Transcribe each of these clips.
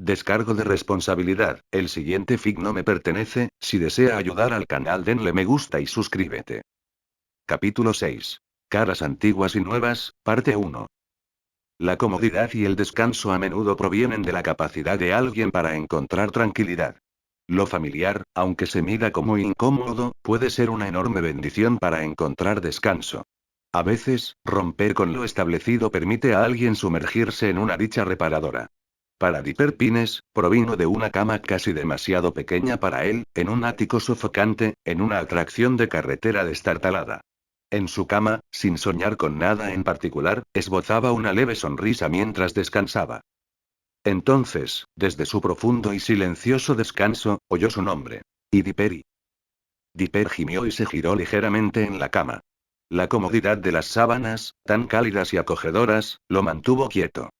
Descargo de responsabilidad, el siguiente fic no me pertenece, si desea ayudar al canal denle me gusta y suscríbete. Capítulo 6. Caras antiguas y nuevas, parte 1. La comodidad y el descanso a menudo provienen de la capacidad de alguien para encontrar tranquilidad. Lo familiar, aunque se mira como incómodo, puede ser una enorme bendición para encontrar descanso. A veces, romper con lo establecido permite a alguien sumergirse en una dicha reparadora. Para Dipper Pines, provino de una cama casi demasiado pequeña para él, en un ático sofocante, en una atracción de carretera destartalada. En su cama, sin soñar con nada en particular, esbozaba una leve sonrisa mientras descansaba. Entonces, desde su profundo y silencioso descanso, oyó su nombre. Y Dipper. Dipper gimió y se giró ligeramente en la cama. La comodidad de las sábanas, tan cálidas y acogedoras, lo mantuvo quieto.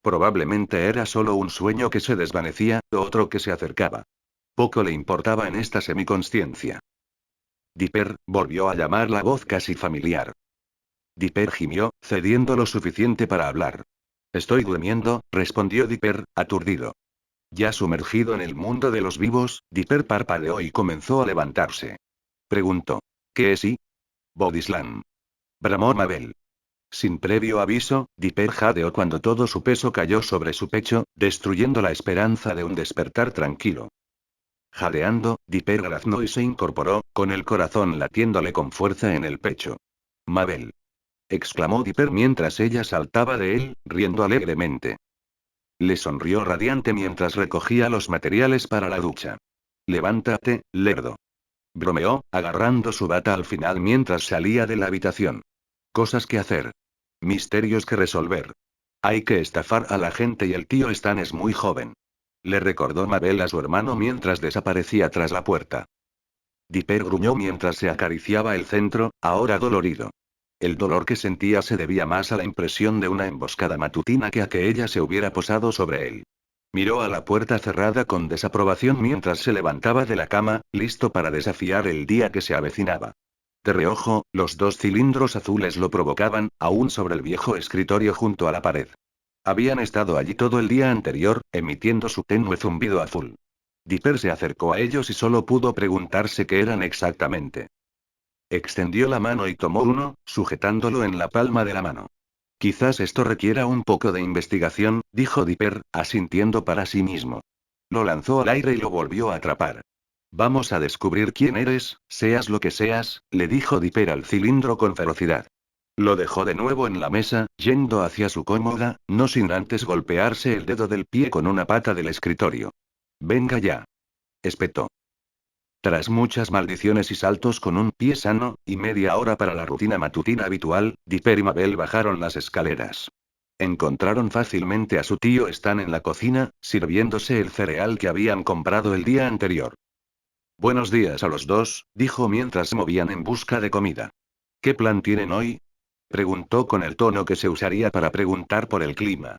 Probablemente era solo un sueño que se desvanecía, o otro que se acercaba. Poco le importaba en esta semiconsciencia. Dipper, volvió a llamar la voz casi familiar. Dipper gimió, cediendo lo suficiente para hablar. Estoy durmiendo, respondió Dipper, aturdido. Ya sumergido en el mundo de los vivos, Dipper parpadeó y comenzó a levantarse. Preguntó. ¿Qué es y? Bodislam. Bramó Mabel. Sin previo aviso, Dipper jadeó cuando todo su peso cayó sobre su pecho, destruyendo la esperanza de un despertar tranquilo. Jadeando, Dipper graznó y se incorporó, con el corazón latiéndole con fuerza en el pecho. Mabel. Exclamó Dipper mientras ella saltaba de él, riendo alegremente. Le sonrió radiante mientras recogía los materiales para la ducha. Levántate, lerdo. Bromeó, agarrando su bata al final mientras salía de la habitación. Cosas que hacer. Misterios que resolver. Hay que estafar a la gente y el tío Stan es muy joven. Le recordó Mabel a su hermano mientras desaparecía tras la puerta. Dipper gruñó mientras se acariciaba el centro, ahora dolorido. El dolor que sentía se debía más a la impresión de una emboscada matutina que a que ella se hubiera posado sobre él. Miró a la puerta cerrada con desaprobación mientras se levantaba de la cama, listo para desafiar el día que se avecinaba. De reojo, los dos cilindros azules lo provocaban, aún sobre el viejo escritorio junto a la pared. Habían estado allí todo el día anterior, emitiendo su tenue zumbido azul. Dipper se acercó a ellos y solo pudo preguntarse qué eran exactamente. Extendió la mano y tomó uno, sujetándolo en la palma de la mano. Quizás esto requiera un poco de investigación, dijo Dipper, asintiendo para sí mismo. Lo lanzó al aire y lo volvió a atrapar. Vamos a descubrir quién eres, seas lo que seas, le dijo Dipper al cilindro con ferocidad. Lo dejó de nuevo en la mesa, yendo hacia su cómoda, no sin antes golpearse el dedo del pie con una pata del escritorio. Venga ya. Espetó. Tras muchas maldiciones y saltos con un pie sano, y media hora para la rutina matutina habitual, Dipper y Mabel bajaron las escaleras. Encontraron fácilmente a su tío Stan en la cocina, sirviéndose el cereal que habían comprado el día anterior. Buenos días a los dos, dijo mientras se movían en busca de comida. ¿Qué plan tienen hoy? Preguntó con el tono que se usaría para preguntar por el clima.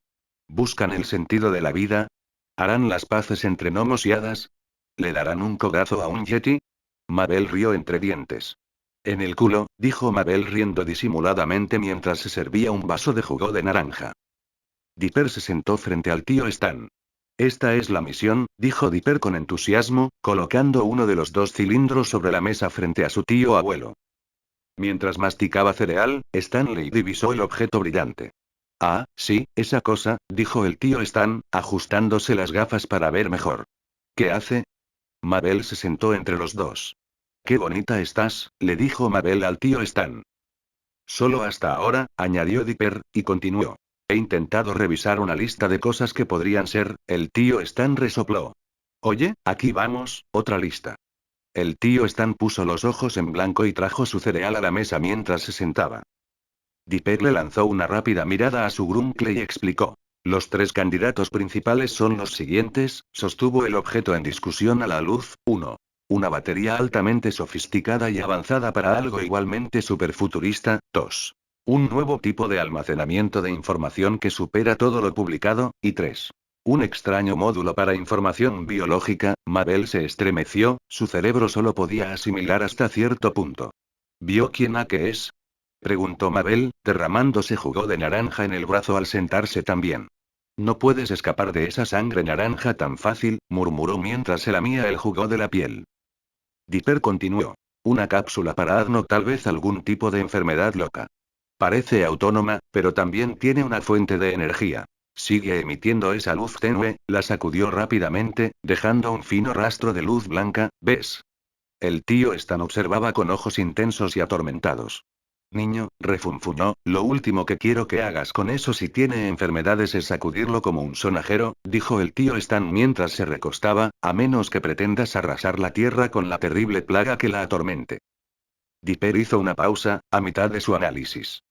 ¿Buscan el sentido de la vida? ¿Harán las paces entre gnomos y hadas? ¿Le darán un codazo a un yeti? Mabel rió entre dientes. En el culo, dijo Mabel riendo disimuladamente mientras se servía un vaso de jugo de naranja. Dipper se sentó frente al tío Stan. Esta es la misión, dijo Dipper con entusiasmo, colocando uno de los dos cilindros sobre la mesa frente a su tío abuelo. Mientras masticaba cereal, Stanley divisó el objeto brillante. Ah, sí, esa cosa, dijo el tío Stan, ajustándose las gafas para ver mejor. ¿Qué hace? Mabel se sentó entre los dos. Qué bonita estás, le dijo Mabel al tío Stan. Solo hasta ahora, añadió Dipper, y continuó. He intentado revisar una lista de cosas que podrían ser, el tío Stan resopló. Oye, aquí vamos, otra lista. El tío Stan puso los ojos en blanco y trajo su cereal a la mesa mientras se sentaba. Dipper le lanzó una rápida mirada a su gruncle y explicó. Los tres candidatos principales son los siguientes, sostuvo el objeto en discusión a la luz. 1. Una batería altamente sofisticada y avanzada para algo igualmente superfuturista. 2. Un nuevo tipo de almacenamiento de información que supera todo lo publicado. Y 3. Un extraño módulo para información biológica. Mabel se estremeció, su cerebro solo podía asimilar hasta cierto punto. ¿Vio quién a qué es? Preguntó Mabel, derramándose jugo de naranja en el brazo al sentarse también. No puedes escapar de esa sangre naranja tan fácil, murmuró mientras se lamía el jugo de la piel. Dipper continuó. Una cápsula para Adno, tal vez algún tipo de enfermedad loca. Parece autónoma, pero también tiene una fuente de energía. Sigue emitiendo esa luz tenue, la sacudió rápidamente, dejando un fino rastro de luz blanca, ¿ves? El tío Stan observaba con ojos intensos y atormentados. Niño, refunfuñó, lo último que quiero que hagas con eso si tiene enfermedades es sacudirlo como un sonajero, dijo el tío Stan mientras se recostaba, a menos que pretendas arrasar la tierra con la terrible plaga que la atormente. Dipper hizo una pausa, a mitad de su análisis.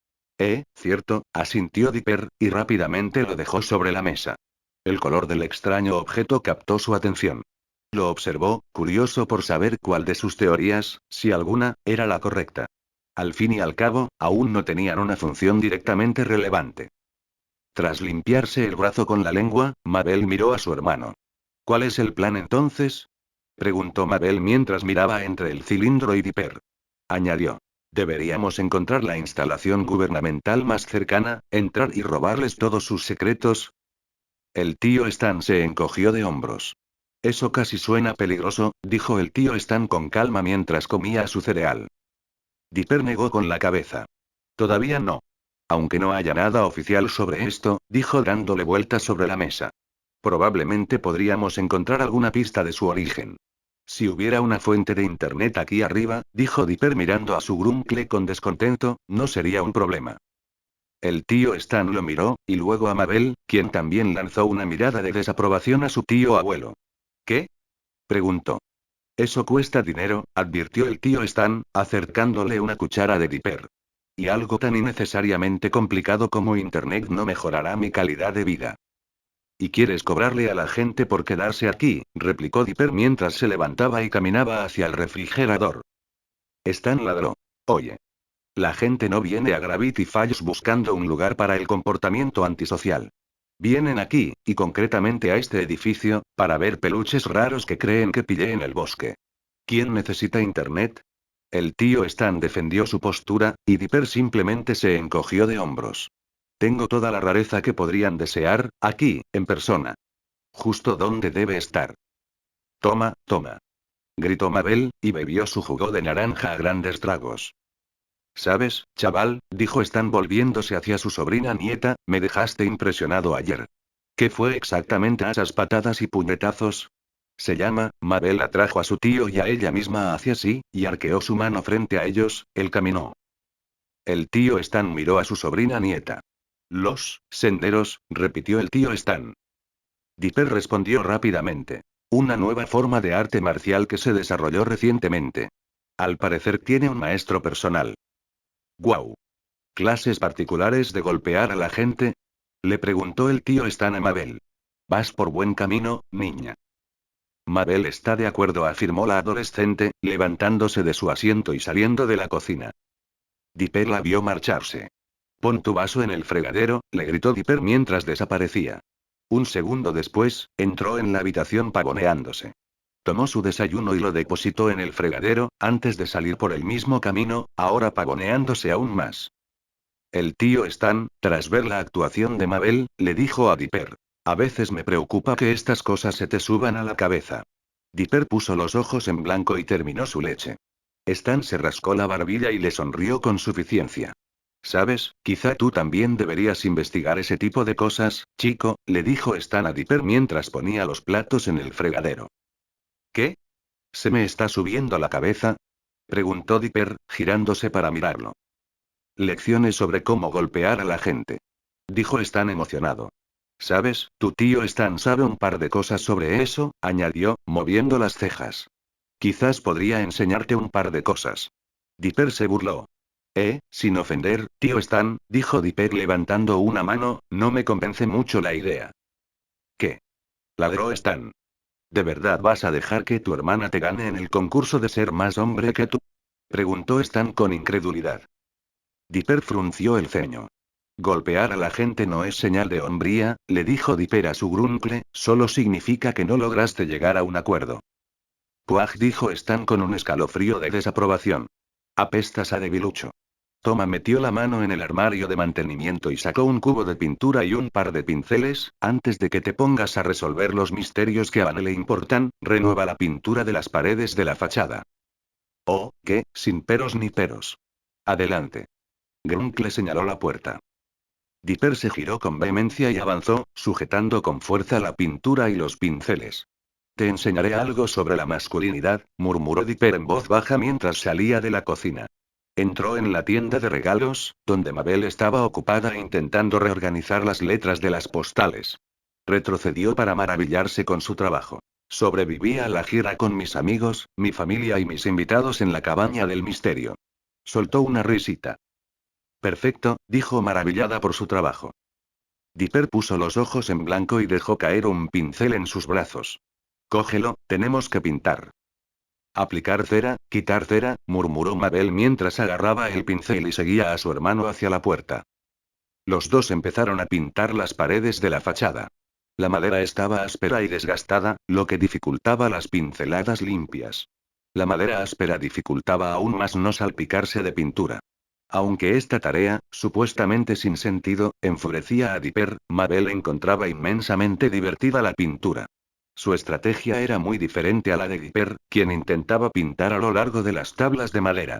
Cierto, asintió Dipper, y rápidamente lo dejó sobre la mesa. El color del extraño objeto captó su atención. Lo observó, curioso por saber cuál de sus teorías, si alguna, era la correcta. Al fin y al cabo, aún no tenían una función directamente relevante. Tras limpiarse el brazo con la lengua, Mabel miró a su hermano. ¿Cuál es el plan entonces? Preguntó Mabel mientras miraba entre el cilindro y Dipper. Añadió. Deberíamos encontrar la instalación gubernamental más cercana, entrar y robarles todos sus secretos. El tío Stan se encogió de hombros. Eso casi suena peligroso, dijo el tío Stan con calma mientras comía su cereal. Dipper negó con la cabeza. Todavía no. Aunque no haya nada oficial sobre esto, dijo dándole vueltas sobre la mesa. Probablemente podríamos encontrar alguna pista de su origen. Si hubiera una fuente de internet aquí arriba, dijo Dipper mirando a su gruncle con descontento, no sería un problema. El tío Stan lo miró, y luego a Mabel, quien también lanzó una mirada de desaprobación a su tío abuelo. ¿Qué? Preguntó. Eso cuesta dinero, advirtió el tío Stan, acercándole una cuchara de Dipper. Y algo tan innecesariamente complicado como internet no mejorará mi calidad de vida. ¿Y quieres cobrarle a la gente por quedarse aquí?, replicó Dipper mientras se levantaba y caminaba hacia el refrigerador. Stan ladró. Oye. La gente no viene a Gravity Falls buscando un lugar para el comportamiento antisocial. Vienen aquí, y concretamente a este edificio, para ver peluches raros que creen que pillé en el bosque. ¿Quién necesita internet? El tío Stan defendió su postura, y Dipper simplemente se encogió de hombros. Tengo toda la rareza que podrían desear, aquí, en persona. Justo donde debe estar. Toma, toma. Gritó Mabel, y bebió su jugo de naranja a grandes tragos. ¿Sabes, chaval?, dijo Stan volviéndose hacia su sobrina nieta, me dejaste impresionado ayer. ¿Qué fue exactamente esas patadas y puñetazos? Se llama, Mabel atrajo a su tío y a ella misma hacia sí, y arqueó su mano frente a ellos, él caminó. El tío Stan miró a su sobrina nieta. Los senderos, repitió el tío Stan. Dipper respondió rápidamente. Una nueva forma de arte marcial que se desarrolló recientemente. Al parecer tiene un maestro personal. ¡Guau! ¿Clases particulares de golpear a la gente? Le preguntó el tío Stan a Mabel. Vas por buen camino, niña. Mabel está de acuerdo, afirmó la adolescente, levantándose de su asiento y saliendo de la cocina. Dipper la vio marcharse. Pon tu vaso en el fregadero, le gritó Dipper mientras desaparecía. Un segundo después, entró en la habitación pavoneándose. Tomó su desayuno y lo depositó en el fregadero, antes de salir por el mismo camino, ahora pavoneándose aún más. El tío Stan, tras ver la actuación de Mabel, le dijo a Dipper. A veces me preocupa que estas cosas se te suban a la cabeza. Dipper puso los ojos en blanco y terminó su leche. Stan se rascó la barbilla y le sonrió con suficiencia. ¿Sabes? Quizá tú también deberías investigar ese tipo de cosas, chico, le dijo Stan a Dipper mientras ponía los platos en el fregadero. ¿Qué? ¿Se me está subiendo a la cabeza? Preguntó Dipper, girándose para mirarlo. Lecciones sobre cómo golpear a la gente. Dijo Stan emocionado. ¿Sabes? Tu tío Stan sabe un par de cosas sobre eso, añadió, moviendo las cejas. Quizás podría enseñarte un par de cosas. Dipper se burló. Sin ofender, tío Stan, dijo Dipper levantando una mano, no me convence mucho la idea. ¿Qué? Ladró Stan. ¿De verdad vas a dejar que tu hermana te gane en el concurso de ser más hombre que tú? Preguntó Stan con incredulidad. Dipper frunció el ceño. Golpear a la gente no es señal de hombría, le dijo Dipper a su gruncle, solo significa que no lograste llegar a un acuerdo. Puaj, dijo Stan con un escalofrío de desaprobación. Apestas a debilucho. Toma metió la mano en el armario de mantenimiento y sacó un cubo de pintura y un par de pinceles. Antes de que te pongas a resolver los misterios que a Vanna le importan, renueva la pintura de las paredes de la fachada. Oh, ¿qué? Sin peros ni peros. Adelante. Grunk le señaló la puerta. Dipper se giró con vehemencia y avanzó, sujetando con fuerza la pintura y los pinceles. Te enseñaré algo sobre la masculinidad, murmuró Dipper en voz baja mientras salía de la cocina. Entró en la tienda de regalos, donde Mabel estaba ocupada intentando reorganizar las letras de las postales. Retrocedió para maravillarse con su trabajo. Sobreviví a la gira con mis amigos, mi familia y mis invitados en la cabaña del misterio. Soltó una risita. Perfecto, dijo maravillada por su trabajo. Dipper puso los ojos en blanco y dejó caer un pincel en sus brazos. Cógelo, tenemos que pintar. Aplicar cera, quitar cera, murmuró Mabel mientras agarraba el pincel y seguía a su hermano hacia la puerta. Los dos empezaron a pintar las paredes de la fachada. La madera estaba áspera y desgastada, lo que dificultaba las pinceladas limpias. La madera áspera dificultaba aún más no salpicarse de pintura. Aunque esta tarea, supuestamente sin sentido, enfurecía a Dipper, Mabel encontraba inmensamente divertida la pintura. Su estrategia era muy diferente a la de Dipper, quien intentaba pintar a lo largo de las tablas de madera.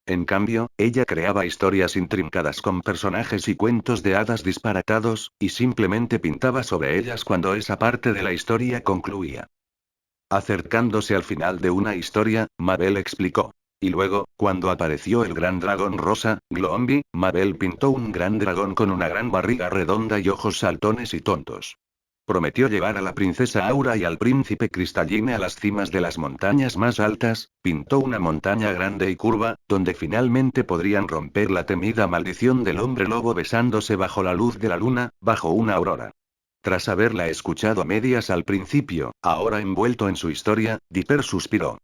En cambio, ella creaba historias intrincadas con personajes y cuentos de hadas disparatados, y simplemente pintaba sobre ellas cuando esa parte de la historia concluía. Acercándose al final de una historia, Mabel explicó. Y luego, cuando apareció el gran dragón rosa, Glombi, Mabel pintó un gran dragón con una gran barriga redonda y ojos saltones y tontos. Prometió llevar a la princesa Aura y al príncipe Cristalline a las cimas de las montañas más altas, pintó una montaña grande y curva, donde finalmente podrían romper la temida maldición del hombre lobo besándose bajo la luz de la luna, bajo una aurora. Tras haberla escuchado a medias al principio, ahora envuelto en su historia, Dipper suspiró.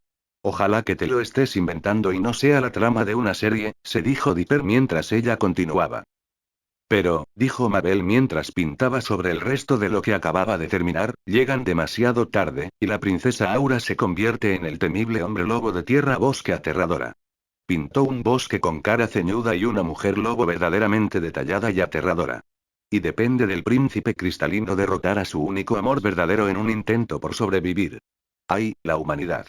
Ojalá que te lo estés inventando y no sea la trama de una serie, se dijo Dipper mientras ella continuaba. Pero, dijo Mabel mientras pintaba sobre el resto de lo que acababa de terminar, llegan demasiado tarde, y la princesa Aura se convierte en el temible hombre lobo de tierra bosque aterradora. Pintó un bosque con cara ceñuda y una mujer lobo verdaderamente detallada y aterradora. Y depende del príncipe cristalino derrotar a su único amor verdadero en un intento por sobrevivir. ¡Ay, la humanidad!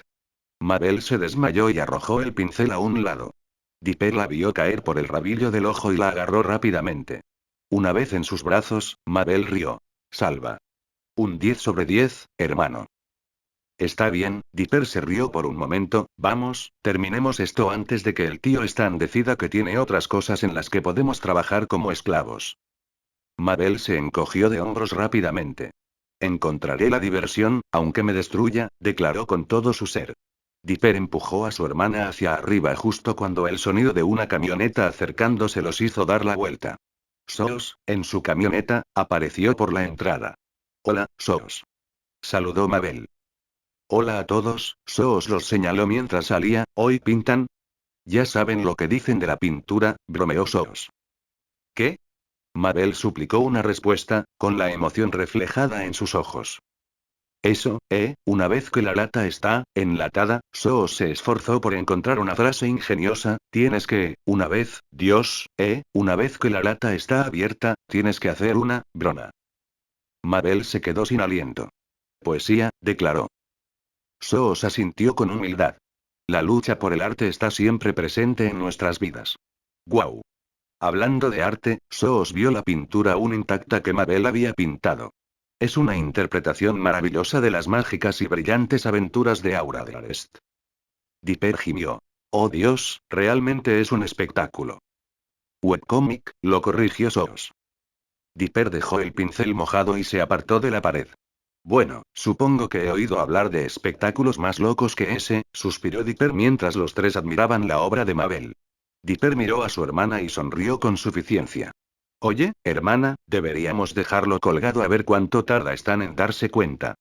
Mabel se desmayó y arrojó el pincel a un lado. Dipper la vio caer por el rabillo del ojo y la agarró rápidamente. Una vez en sus brazos, Mabel rió. Salva. Un 10 sobre 10, hermano. Está bien, Dipper se rió por un momento. Vamos, terminemos esto antes de que el tío Stan decida que tiene otras cosas en las que podemos trabajar como esclavos. Mabel se encogió de hombros rápidamente. Encontraré la diversión, aunque me destruya, declaró con todo su ser. Dipper empujó a su hermana hacia arriba justo cuando el sonido de una camioneta acercándose los hizo dar la vuelta. Soos, en su camioneta, apareció por la entrada. Hola, Soos. Saludó Mabel. Hola a todos, Soos los señaló mientras salía. ¿Hoy pintan? Ya saben lo que dicen de la pintura, bromeó Soos. ¿Qué? Mabel suplicó una respuesta, con la emoción reflejada en sus ojos. Eso, una vez que la lata está enlatada, Soos se esforzó por encontrar una frase ingeniosa, tienes que, una vez, Dios, una vez que la lata está abierta, tienes que hacer una broma. Mabel se quedó sin aliento. Poesía, declaró. Soos asintió con humildad. La lucha por el arte está siempre presente en nuestras vidas. ¡Guau! Hablando de arte, Soos vio la pintura aún intacta que Mabel había pintado. Es una interpretación maravillosa de las mágicas y brillantes aventuras de Aura de Arest. Dipper gimió. Oh Dios, realmente es un espectáculo. Webcomic, lo corrigió Soos. Dipper dejó el pincel mojado y se apartó de la pared. Bueno, supongo que he oído hablar de espectáculos más locos que ese, suspiró Dipper mientras los tres admiraban la obra de Mabel. Dipper miró a su hermana y sonrió con suficiencia. Oye, hermana, deberíamos dejarlo colgado a ver cuánto tarda Stan en darse cuenta.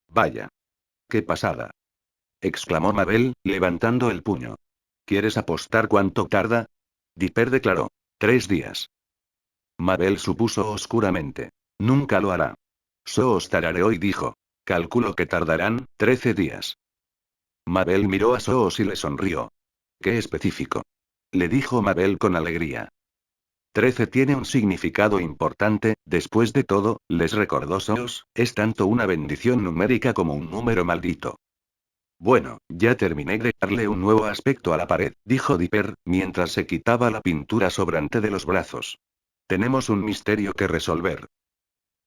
Vaya. ¡Qué pasada! Exclamó Mabel, levantando el puño. ¿Quieres apostar cuánto tarda? Dipper declaró. 3 días. Mabel supuso oscuramente. Nunca lo hará. Soos tarareó y dijo. Calculo que tardarán 13 días. Mabel miró a Soos y le sonrió. Qué específico. le dijo Mabel con alegría. 13 tiene un significado importante, después de todo, les recordó Soos, es tanto una bendición numérica como un número maldito. Bueno, ya terminé de darle un nuevo aspecto a la pared, dijo Dipper, mientras se quitaba la pintura sobrante de los brazos. Tenemos un misterio que resolver.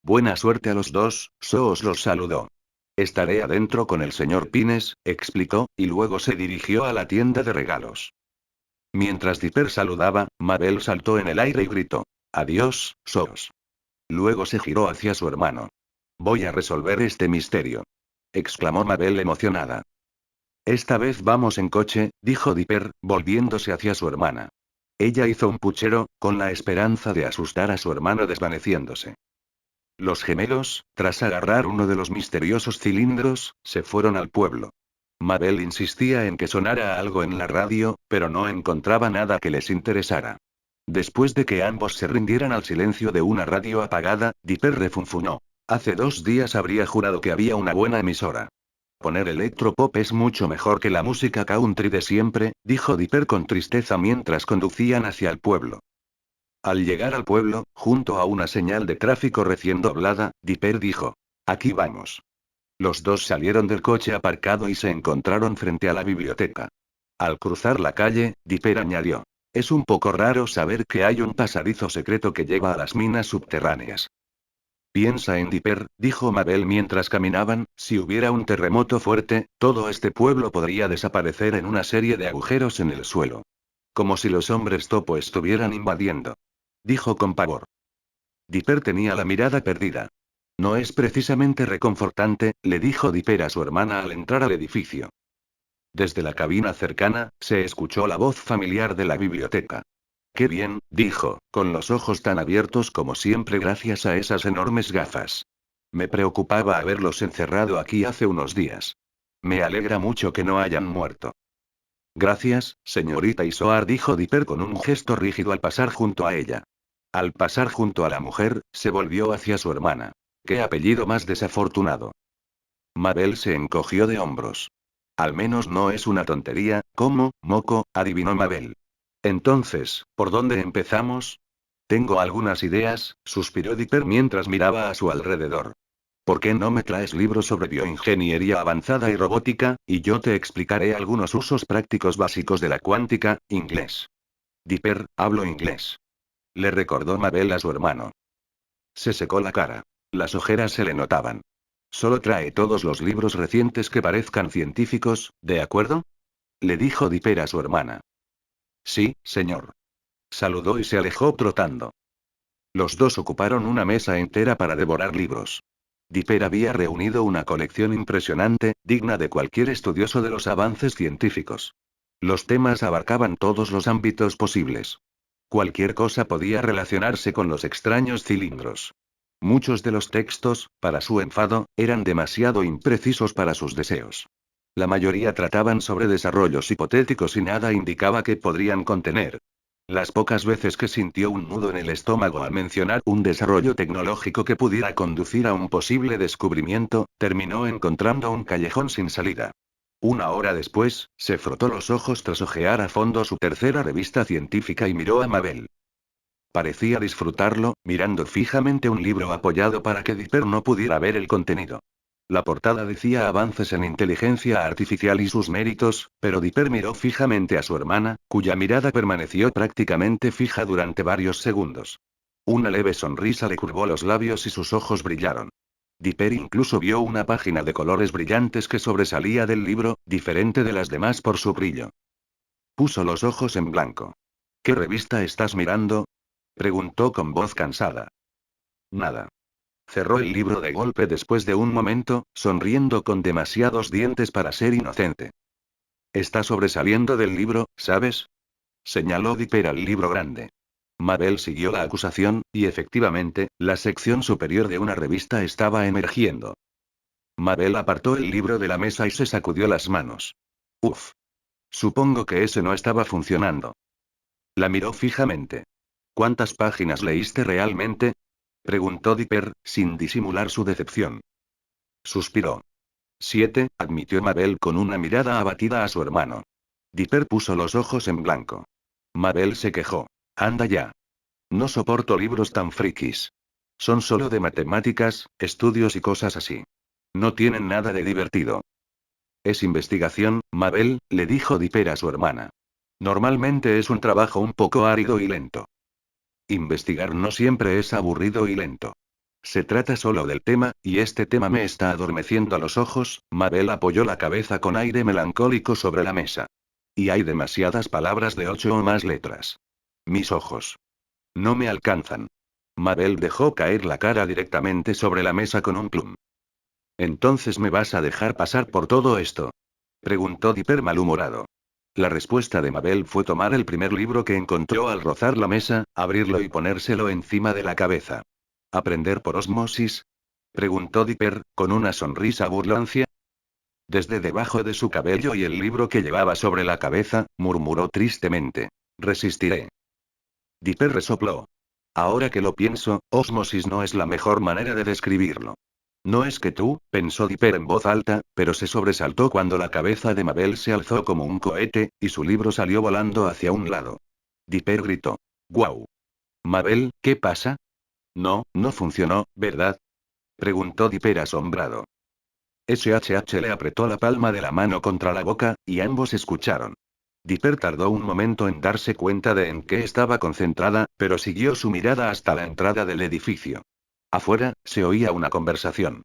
Buena suerte a los dos, Soos los saludó. Estaré adentro con el señor Pines, explicó, y luego se dirigió a la tienda de regalos. Mientras Dipper saludaba, Mabel saltó en el aire y gritó. Adiós, Soos. Luego se giró hacia su hermano. Voy a resolver este misterio. Exclamó Mabel emocionada. Esta vez vamos en coche, dijo Dipper, volviéndose hacia su hermana. Ella hizo un puchero, con la esperanza de asustar a su hermano desvaneciéndose. Los gemelos, tras agarrar uno de los misteriosos cilindros, se fueron al pueblo. Mabel insistía en que sonara algo en la radio, pero no encontraba nada que les interesara. Después de que ambos se rindieran al silencio de una radio apagada, Dipper refunfuñó. Hace 2 días habría jurado que había una buena emisora. Poner electropop es mucho mejor que la música country de siempre, dijo Dipper con tristeza mientras conducían hacia el pueblo. Al llegar al pueblo, junto a una señal de tráfico recién doblada, Dipper dijo. Aquí vamos. Los dos salieron del coche aparcado y se encontraron frente a la biblioteca. Al cruzar la calle, Dipper añadió. Es un poco raro saber que hay un pasadizo secreto que lleva a las minas subterráneas. Piensa en Dipper, dijo Mabel mientras caminaban, si hubiera un terremoto fuerte, todo este pueblo podría desaparecer en una serie de agujeros en el suelo. Como si los hombres topo estuvieran invadiendo. Dijo con pavor. Dipper tenía la mirada perdida. No es precisamente reconfortante, le dijo Dipper a su hermana al entrar al edificio. Desde la cabina cercana, se escuchó la voz familiar de la biblioteca. Qué bien, dijo, con los ojos tan abiertos como siempre gracias a esas enormes gafas. Me preocupaba haberlos encerrado aquí hace unos días. Me alegra mucho que no hayan muerto. Gracias, señorita Isoar, dijo Dipper con un gesto rígido al pasar junto a ella. Al pasar junto a la mujer, se volvió hacia su hermana. ¿Qué apellido más desafortunado? Mabel se encogió de hombros. Al menos no es una tontería, ¿cómo, moco? Adivinó Mabel. Entonces, ¿por dónde empezamos? Tengo algunas ideas, suspiró Dipper mientras miraba a su alrededor. ¿Por qué no me traes libros sobre bioingeniería avanzada y robótica, y yo te explicaré algunos usos prácticos básicos de la cuántica, inglés? Dipper, hablo inglés. Le recordó Mabel a su hermano. Se secó la cara. Las ojeras se le notaban. Solo trae todos los libros recientes que parezcan científicos, ¿de acuerdo? Le dijo Dipper a su hermana. Sí, señor. Saludó y se alejó trotando. Los dos ocuparon una mesa entera para devorar libros. Dipper había reunido una colección impresionante, digna de cualquier estudioso de los avances científicos. Los temas abarcaban todos los ámbitos posibles. Cualquier cosa podía relacionarse con los extraños cilindros. Muchos de los textos, para su enfado, eran demasiado imprecisos para sus deseos. La mayoría trataban sobre desarrollos hipotéticos y nada indicaba que podrían contener. Las pocas veces que sintió un nudo en el estómago al mencionar un desarrollo tecnológico que pudiera conducir a un posible descubrimiento, terminó encontrando un callejón sin salida. Una hora después, se frotó los ojos tras hojear a fondo su tercera revista científica y miró a Mabel. Parecía disfrutarlo, mirando fijamente un libro apoyado para que Dipper no pudiera ver el contenido. La portada decía avances en inteligencia artificial y sus méritos, pero Dipper miró fijamente a su hermana, cuya mirada permaneció prácticamente fija durante varios segundos. Una leve sonrisa le curvó los labios y sus ojos brillaron. Dipper incluso vio una página de colores brillantes que sobresalía del libro, diferente de las demás por su brillo. Puso los ojos en blanco. ¿Qué revista estás mirando? Preguntó con voz cansada. Nada. Cerró el libro de golpe después de un momento, sonriendo con demasiados dientes para ser inocente. Está sobresaliendo del libro, ¿sabes? Señaló Dipper al libro grande. Mabel siguió la acusación, y efectivamente, la sección superior de una revista estaba emergiendo. Mabel apartó el libro de la mesa y se sacudió las manos. Uf. Supongo que ese no estaba funcionando. La miró fijamente. ¿Cuántas páginas leíste realmente? Preguntó Dipper, sin disimular su decepción. Suspiró. 7, admitió Mabel con una mirada abatida a su hermano. Dipper puso los ojos en blanco. Mabel se quejó. Anda ya. No soporto libros tan frikis. Son solo de matemáticas, estudios y cosas así. No tienen nada de divertido. Es investigación, Mabel, le dijo Dipper a su hermana. Normalmente es un trabajo un poco árido y lento. Investigar no siempre es aburrido y lento. Se trata solo del tema, y este tema me está adormeciendo los ojos. Mabel apoyó la cabeza con aire melancólico sobre la mesa. Y hay demasiadas palabras de 8 o más letras. Mis ojos. No me alcanzan. Mabel dejó caer la cara directamente sobre la mesa con un plum. ¿Entonces me vas a dejar pasar por todo esto? Preguntó Dipper malhumorado. La respuesta de Mabel fue tomar el primer libro que encontró al rozar la mesa, abrirlo y ponérselo encima de la cabeza. ¿Aprender por osmosis? Preguntó Dipper, con una sonrisa burlancia. Desde debajo de su cabello y el libro que llevaba sobre la cabeza, murmuró tristemente. Resistiré. Dipper resopló. Ahora que lo pienso, osmosis no es la mejor manera de describirlo. No es que tú, pensó Dipper en voz alta, pero se sobresaltó cuando la cabeza de Mabel se alzó como un cohete, y su libro salió volando hacia un lado. Dipper gritó. ¡Guau! Mabel, ¿qué pasa? No, no funcionó, ¿verdad? Preguntó Dipper asombrado. SHH le apretó la palma de la mano contra la boca, y ambos escucharon. Dipper tardó un momento en darse cuenta de en qué estaba concentrada, pero siguió su mirada hasta la entrada del edificio. Afuera, se oía una conversación.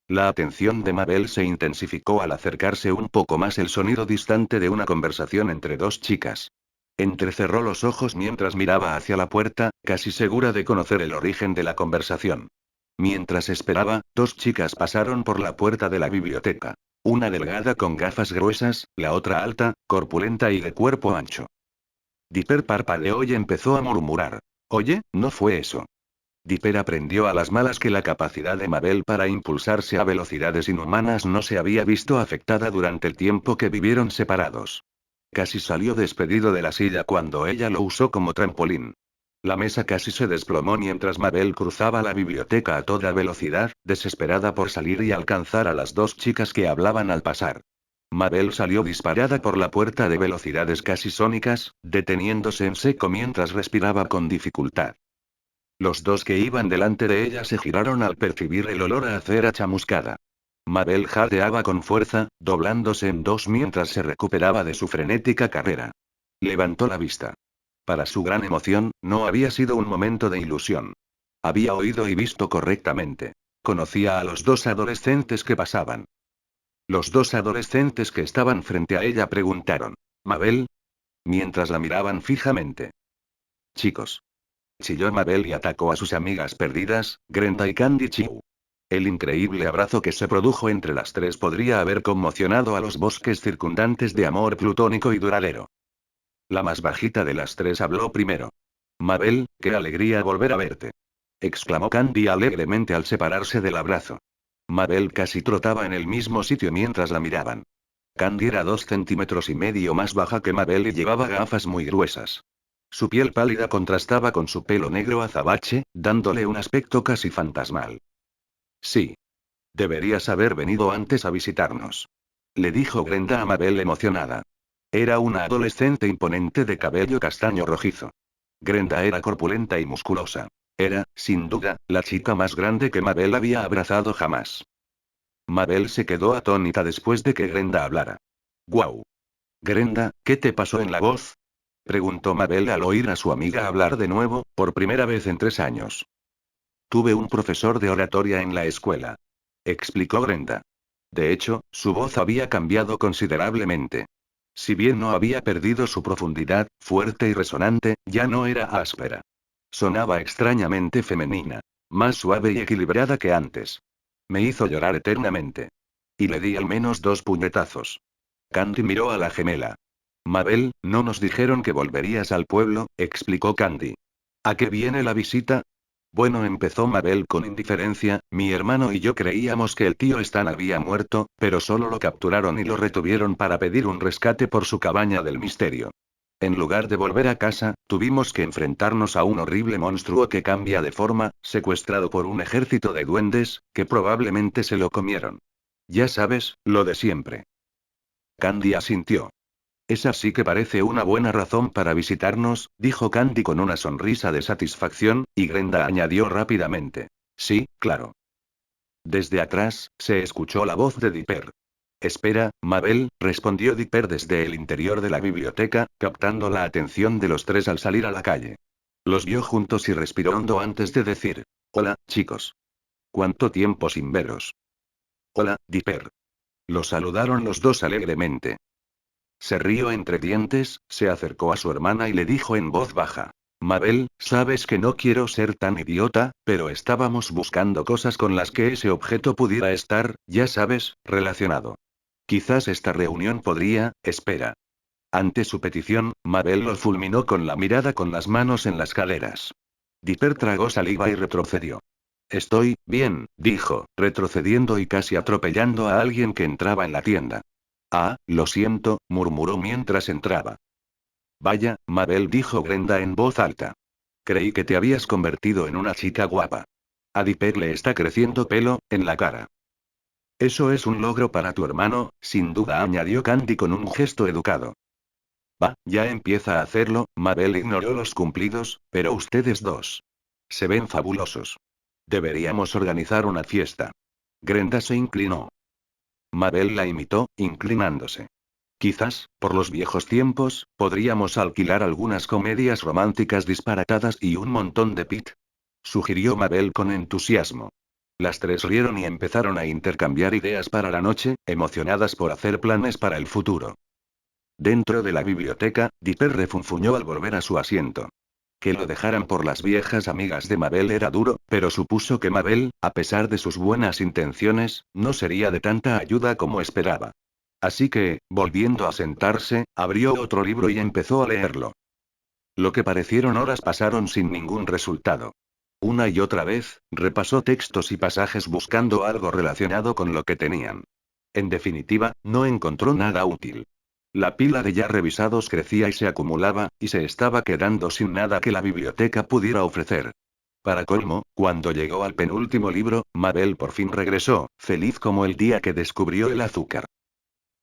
La atención de Mabel se intensificó al acercarse un poco más el sonido distante de una conversación entre dos chicas. Entrecerró los ojos mientras miraba hacia la puerta, casi segura de conocer el origen de la conversación. Mientras esperaba, dos chicas pasaron por la puerta de la biblioteca. Una delgada con gafas gruesas, la otra alta, corpulenta y de cuerpo ancho. Dipper parpadeó y empezó a murmurar. Oye, no fue eso. Dipper aprendió a las malas que la capacidad de Mabel para impulsarse a velocidades inhumanas no se había visto afectada durante el tiempo que vivieron separados. Casi salió despedido de la silla cuando ella lo usó como trampolín. La mesa casi se desplomó mientras Mabel cruzaba la biblioteca a toda velocidad, desesperada por salir y alcanzar a las dos chicas que hablaban al pasar. Mabel salió disparada por la puerta de velocidades casi sónicas, deteniéndose en seco mientras respiraba con dificultad. Los dos que iban delante de ella se giraron al percibir el olor a acera chamuscada. Mabel jadeaba con fuerza, doblándose en dos mientras se recuperaba de su frenética carrera. Levantó la vista. Para su gran emoción, no había sido un momento de ilusión. Había oído y visto correctamente. Conocía a los dos adolescentes que pasaban. Los dos adolescentes que estaban frente a ella preguntaron. ¿Mabel? Mientras la miraban fijamente. Chicos. Chilló Mabel y atacó a sus amigas perdidas, Grenda y Candy Chiu. El increíble abrazo que se produjo entre las tres podría haber conmocionado a los bosques circundantes de amor plutónico y duradero. La más bajita de las tres habló primero. Mabel, qué alegría volver a verte. Exclamó Candy alegremente al separarse del abrazo. Mabel casi trotaba en el mismo sitio mientras la miraban. Candy era 2,5 centímetros más baja que Mabel y llevaba gafas muy gruesas. Su piel pálida contrastaba con su pelo negro azabache, dándole un aspecto casi fantasmal. Sí. Deberías haber venido antes a visitarnos. Le dijo Grenda a Mabel emocionada. Era una adolescente imponente de cabello castaño rojizo. Grenda era corpulenta y musculosa. Era, sin duda, la chica más grande que Mabel había abrazado jamás. Mabel se quedó atónita después de que Grenda hablara. ¡Guau! Grenda, ¿qué te pasó en la voz? Preguntó Mabel al oír a su amiga hablar de nuevo, por primera vez en 3 años. Tuve un profesor de oratoria en la escuela. Explicó Grenda. De hecho, su voz había cambiado considerablemente. Si bien no había perdido su profundidad, fuerte y resonante, ya no era áspera. Sonaba extrañamente femenina. Más suave y equilibrada que antes. Me hizo llorar eternamente. Y le di al menos 2 puñetazos. Candy miró a la gemela. Mabel, no nos dijeron que volverías al pueblo, explicó Candy. ¿A qué viene la visita? Bueno, empezó Mabel con indiferencia, mi hermano y yo creíamos que el tío Stan había muerto, pero solo lo capturaron y lo retuvieron para pedir un rescate por su cabaña del misterio. En lugar de volver a casa, tuvimos que enfrentarnos a un horrible monstruo que cambia de forma, secuestrado por un ejército de duendes, que probablemente se lo comieron. Ya sabes, lo de siempre. Candy asintió. Esa sí que parece una buena razón para visitarnos, dijo Candy con una sonrisa de satisfacción, y Grenda añadió rápidamente. Sí, claro. Desde atrás, se escuchó la voz de Dipper. Espera, Mabel, respondió Dipper desde el interior de la biblioteca, captando la atención de los tres al salir a la calle. Los vio juntos y respiró hondo antes de decir. Hola, chicos. ¿Cuánto tiempo sin veros? Hola, Dipper. Los saludaron los dos alegremente. Se rió entre dientes, se acercó a su hermana y le dijo en voz baja. Mabel, sabes que no quiero ser tan idiota, pero estábamos buscando cosas con las que ese objeto pudiera estar, ya sabes, relacionado. Quizás esta reunión podría, espera. Ante su petición, Mabel lo fulminó con la mirada con las manos en las caderas. Dipper tragó saliva y retrocedió. Estoy bien, dijo, retrocediendo y casi atropellando a alguien que entraba en la tienda. Ah, lo siento, murmuró mientras entraba. Vaya, Mabel, dijo Brenda en voz alta. Creí que te habías convertido en una chica guapa. A Dipper le está creciendo pelo, en la cara. Eso es un logro para tu hermano, sin duda, añadió Candy con un gesto educado. Va, ya empieza a hacerlo, Mabel ignoró los cumplidos, pero ustedes dos. Se ven fabulosos. Deberíamos organizar una fiesta. Grenda se inclinó. Mabel la imitó, inclinándose. Quizás, por los viejos tiempos, podríamos alquilar algunas comedias románticas disparatadas y un montón de pit. Sugirió Mabel con entusiasmo. Las tres rieron y empezaron a intercambiar ideas para la noche, emocionadas por hacer planes para el futuro. Dentro de la biblioteca, Dipper refunfuñó al volver a su asiento. Que lo dejaran por las viejas amigas de Mabel era duro, pero supuso que Mabel, a pesar de sus buenas intenciones, no sería de tanta ayuda como esperaba. Así que, volviendo a sentarse, abrió otro libro y empezó a leerlo. Lo que parecieron horas pasaron sin ningún resultado. Una y otra vez, repasó textos y pasajes buscando algo relacionado con lo que tenían. En definitiva, no encontró nada útil. La pila de ya revisados crecía y se acumulaba, y se estaba quedando sin nada que la biblioteca pudiera ofrecer. Para colmo, cuando llegó al penúltimo libro, Mabel por fin regresó, feliz como el día que descubrió el azúcar.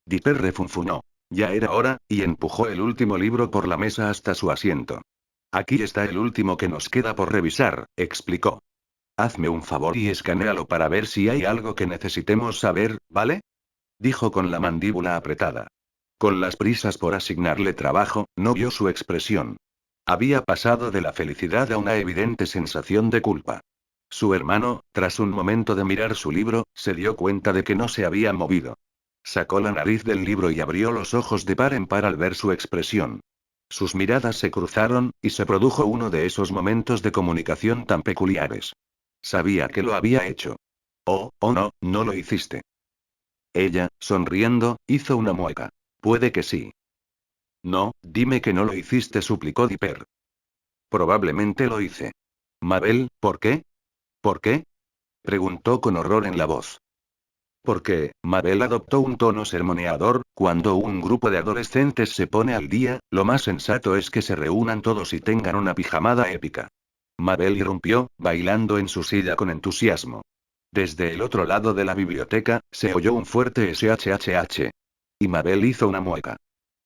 Dipper refunfuñó. Ya era hora, y empujó el último libro por la mesa hasta su asiento. Aquí está el último que nos queda por revisar, explicó. Hazme un favor y escanéalo para ver si hay algo que necesitemos saber, ¿vale? Dijo con la mandíbula apretada. Con las prisas por asignarle trabajo, no vio su expresión. Había pasado de la felicidad a una evidente sensación de culpa. Su hermano, tras un momento de mirar su libro, se dio cuenta de que no se había movido. Sacó la nariz del libro y abrió los ojos de par en par al ver su expresión. Sus miradas se cruzaron, y se produjo uno de esos momentos de comunicación tan peculiares. Sabía que lo había hecho. Oh no, no lo hiciste. Ella, sonriendo, hizo una mueca. Puede que sí. No, dime que no lo hiciste, suplicó Dipper. Probablemente lo hice. Mabel, ¿por qué? ¿Por qué? Preguntó con horror en la voz. Porque, Mabel adoptó un tono sermoneador, cuando un grupo de adolescentes se pone al día, lo más sensato es que se reúnan todos y tengan una pijamada épica. Mabel irrumpió, bailando en su silla con entusiasmo. Desde el otro lado de la biblioteca, se oyó un fuerte shhh. Y Mabel hizo una mueca.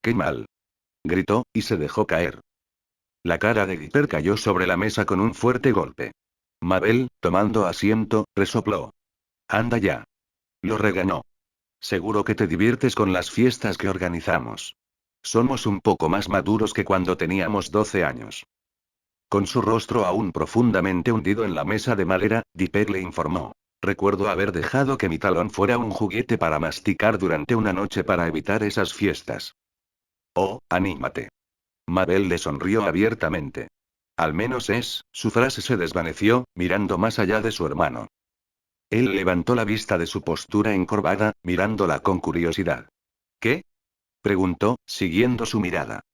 ¡Qué mal! Gritó, y se dejó caer. La cara de Dipper cayó sobre la mesa con un fuerte golpe. Mabel, tomando asiento, resopló. Anda ya. Lo regañó. Seguro que te diviertes con las fiestas que organizamos. Somos un poco más maduros que cuando teníamos 12 años. Con su rostro aún profundamente hundido en la mesa de madera, Dipper le informó. Recuerdo haber dejado que mi talón fuera un juguete para masticar durante una noche para evitar esas fiestas. Oh, anímate. Mabel le sonrió abiertamente. Al menos su frase se desvaneció, mirando más allá de su hermano. Él levantó la vista de su postura encorvada, mirándola con curiosidad. ¿Qué? Preguntó, siguiendo su mirada.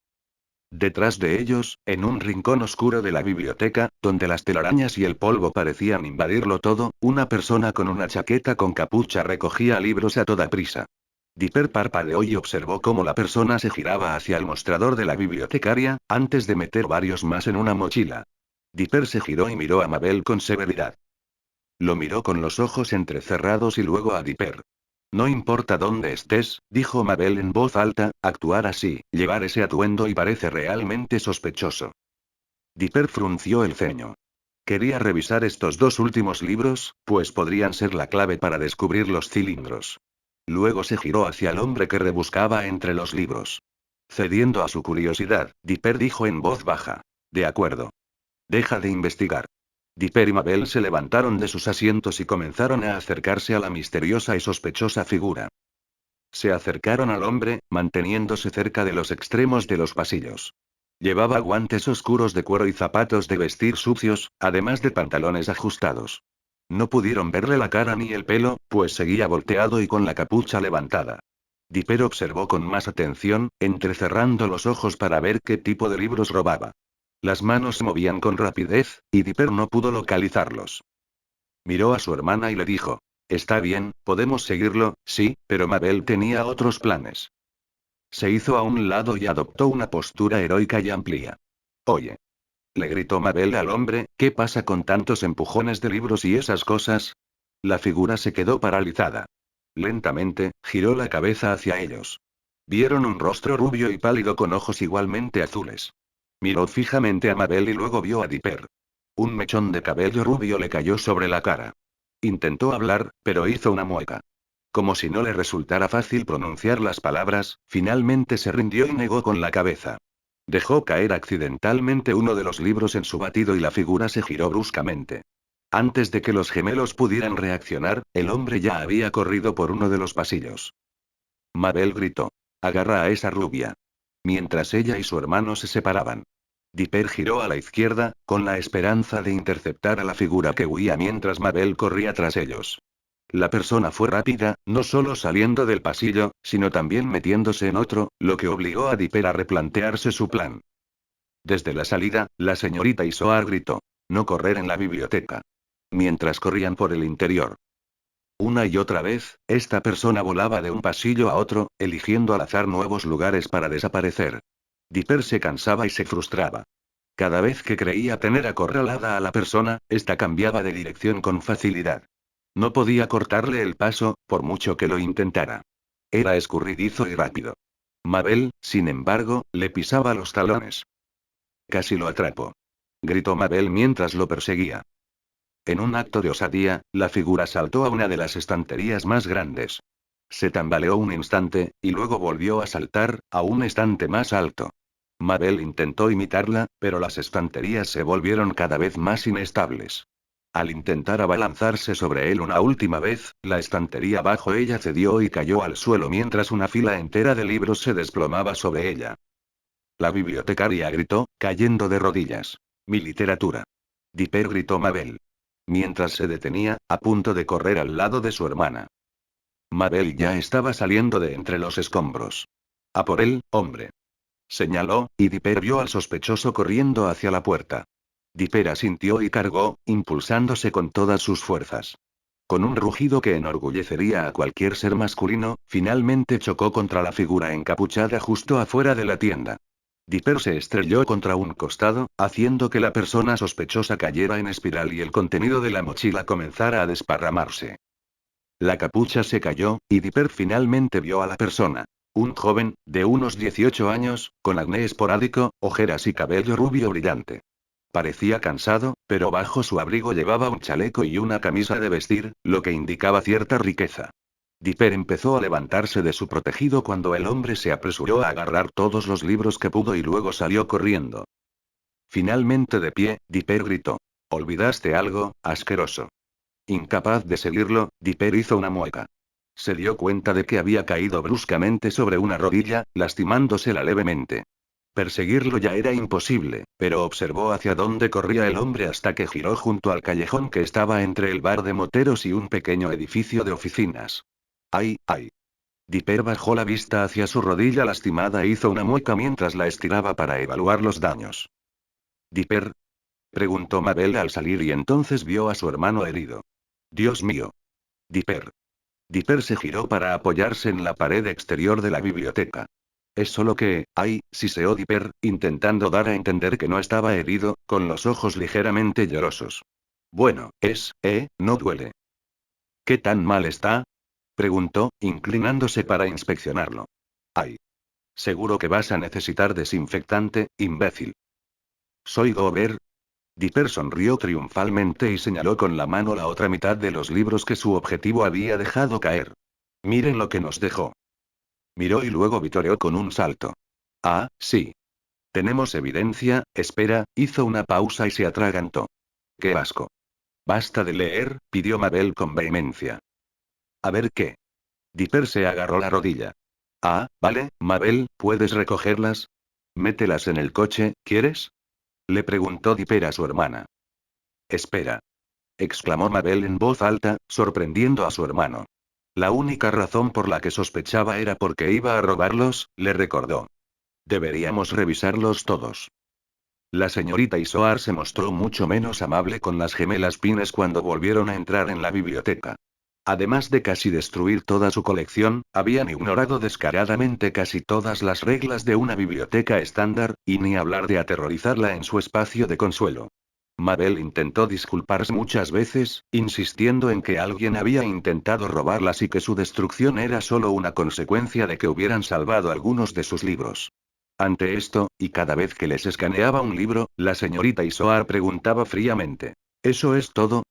Detrás de ellos, en un rincón oscuro de la biblioteca, donde las telarañas y el polvo parecían invadirlo todo, una persona con una chaqueta con capucha recogía libros a toda prisa. Dipper parpadeó y observó cómo la persona se giraba hacia el mostrador de la bibliotecaria, antes de meter varios más en una mochila. Dipper se giró y miró a Mabel con severidad. Lo miró con los ojos entrecerrados y luego a Dipper. No importa dónde estés, dijo Mabel en voz alta, actuar así, llevar ese atuendo y parece realmente sospechoso. Dipper frunció el ceño. Quería revisar estos dos últimos libros, pues podrían ser la clave para descubrir los cilindros. Luego se giró hacia el hombre que rebuscaba entre los libros. Cediendo a su curiosidad, Dipper dijo en voz baja. De acuerdo. Deja de investigar. Dipper y Mabel se levantaron de sus asientos y comenzaron a acercarse a la misteriosa y sospechosa figura. Se acercaron al hombre, manteniéndose cerca de los extremos de los pasillos. Llevaba guantes oscuros de cuero y zapatos de vestir sucios, además de pantalones ajustados. No pudieron verle la cara ni el pelo, pues seguía volteado y con la capucha levantada. Dipper observó con más atención, entrecerrando los ojos para ver qué tipo de libros robaba. Las manos se movían con rapidez, y Dipper no pudo localizarlos. Miró a su hermana y le dijo: Está bien, podemos seguirlo, sí, pero Mabel tenía otros planes. Se hizo a un lado y adoptó una postura heroica y amplia. Oye. Le gritó Mabel al hombre, ¿qué pasa con tantos empujones de libros y esas cosas? La figura se quedó paralizada. Lentamente, giró la cabeza hacia ellos. Vieron un rostro rubio y pálido con ojos igualmente azules. Miró fijamente a Mabel y luego vio a Dipper. Un mechón de cabello rubio le cayó sobre la cara. Intentó hablar, pero hizo una mueca. Como si no le resultara fácil pronunciar las palabras, finalmente se rindió y negó con la cabeza. Dejó caer accidentalmente uno de los libros en su batido y la figura se giró bruscamente. Antes de que los gemelos pudieran reaccionar, el hombre ya había corrido por uno de los pasillos. Mabel gritó: Agarra a esa rubia. Mientras ella y su hermano se separaban. Dipper giró a la izquierda, con la esperanza de interceptar a la figura que huía mientras Mabel corría tras ellos. La persona fue rápida, no solo saliendo del pasillo, sino también metiéndose en otro, lo que obligó a Dipper a replantearse su plan. Desde la salida, la señorita Isoar gritó: No correr en la biblioteca. Mientras corrían por el interior. Una y otra vez, esta persona volaba de un pasillo a otro, eligiendo al azar nuevos lugares para desaparecer. Dipper se cansaba y se frustraba. Cada vez que creía tener acorralada a la persona, esta cambiaba de dirección con facilidad. No podía cortarle el paso, por mucho que lo intentara. Era escurridizo y rápido. Mabel, sin embargo, le pisaba los talones. Casi lo atrapó. Gritó Mabel mientras lo perseguía. En un acto de osadía, la figura saltó a una de las estanterías más grandes. Se tambaleó un instante, y luego volvió a saltar, a un estante más alto. Mabel intentó imitarla, pero las estanterías se volvieron cada vez más inestables. Al intentar abalanzarse sobre él una última vez, la estantería bajo ella cedió y cayó al suelo mientras una fila entera de libros se desplomaba sobre ella. La bibliotecaria gritó, cayendo de rodillas. Mi literatura. Dipper gritó Mabel. Mientras se detenía, a punto de correr al lado de su hermana. Mabel ya estaba saliendo de entre los escombros. A por él, hombre. Señaló, y Dipper vio al sospechoso corriendo hacia la puerta. Dipper asintió y cargó, impulsándose con todas sus fuerzas. Con un rugido que enorgullecería a cualquier ser masculino, finalmente chocó contra la figura encapuchada justo afuera de la tienda. Dipper se estrelló contra un costado, haciendo que la persona sospechosa cayera en espiral y el contenido de la mochila comenzara a desparramarse. La capucha se cayó, y Dipper finalmente vio a la persona. Un joven, de unos 18 años, con acné esporádico, ojeras y cabello rubio brillante. Parecía cansado, pero bajo su abrigo llevaba un chaleco y una camisa de vestir, lo que indicaba cierta riqueza. Dipper empezó a levantarse de su protegido cuando el hombre se apresuró a agarrar todos los libros que pudo y luego salió corriendo. Finalmente de pie, Dipper gritó: «¿Olvidaste algo, asqueroso?». Incapaz de seguirlo, Dipper hizo una mueca. Se dio cuenta de que había caído bruscamente sobre una rodilla, lastimándosela levemente. Perseguirlo ya era imposible, pero observó hacia dónde corría el hombre hasta que giró junto al callejón que estaba entre el bar de moteros y un pequeño edificio de oficinas. ¡Ay, ay! Dipper bajó la vista hacia su rodilla lastimada e hizo una mueca mientras la estiraba para evaluar los daños. «¿Dipper?», preguntó Mabel al salir y entonces vio a su hermano herido. «Dios mío. Dipper». Dipper se giró para apoyarse en la pared exterior de la biblioteca. «Es solo que, ay», siseó Dipper, intentando dar a entender que no estaba herido, con los ojos ligeramente llorosos. «Bueno, no duele». «¿Qué tan mal está?». Preguntó, inclinándose para inspeccionarlo. ¡Ay! Seguro que vas a necesitar desinfectante, imbécil. Soy Gober. Dipper sonrió triunfalmente y señaló con la mano la otra mitad de los libros que su objetivo había dejado caer. Miren lo que nos dejó. Miró y luego vitoreó con un salto. Ah, sí. Tenemos evidencia, espera, hizo una pausa y se atragantó. ¡Qué asco! Basta de leer, pidió Mabel con vehemencia. A ver qué. Dipper se agarró la rodilla. Ah, vale, Mabel, ¿puedes recogerlas? Mételas en el coche, ¿quieres? Le preguntó Dipper a su hermana. Espera. Exclamó Mabel en voz alta, sorprendiendo a su hermano. La única razón por la que sospechaba era porque iba a robarlos, le recordó. Deberíamos revisarlos todos. La señorita Isoar se mostró mucho menos amable con las gemelas Pines cuando volvieron a entrar en la biblioteca. Además de casi destruir toda su colección, habían ignorado descaradamente casi todas las reglas de una biblioteca estándar, y ni hablar de aterrorizarla en su espacio de consuelo. Mabel intentó disculparse muchas veces, insistiendo en que alguien había intentado robarlas y que su destrucción era solo una consecuencia de que hubieran salvado algunos de sus libros. Ante esto, y cada vez que les escaneaba un libro, la señorita Isoar preguntaba fríamente: ¿Eso es todo?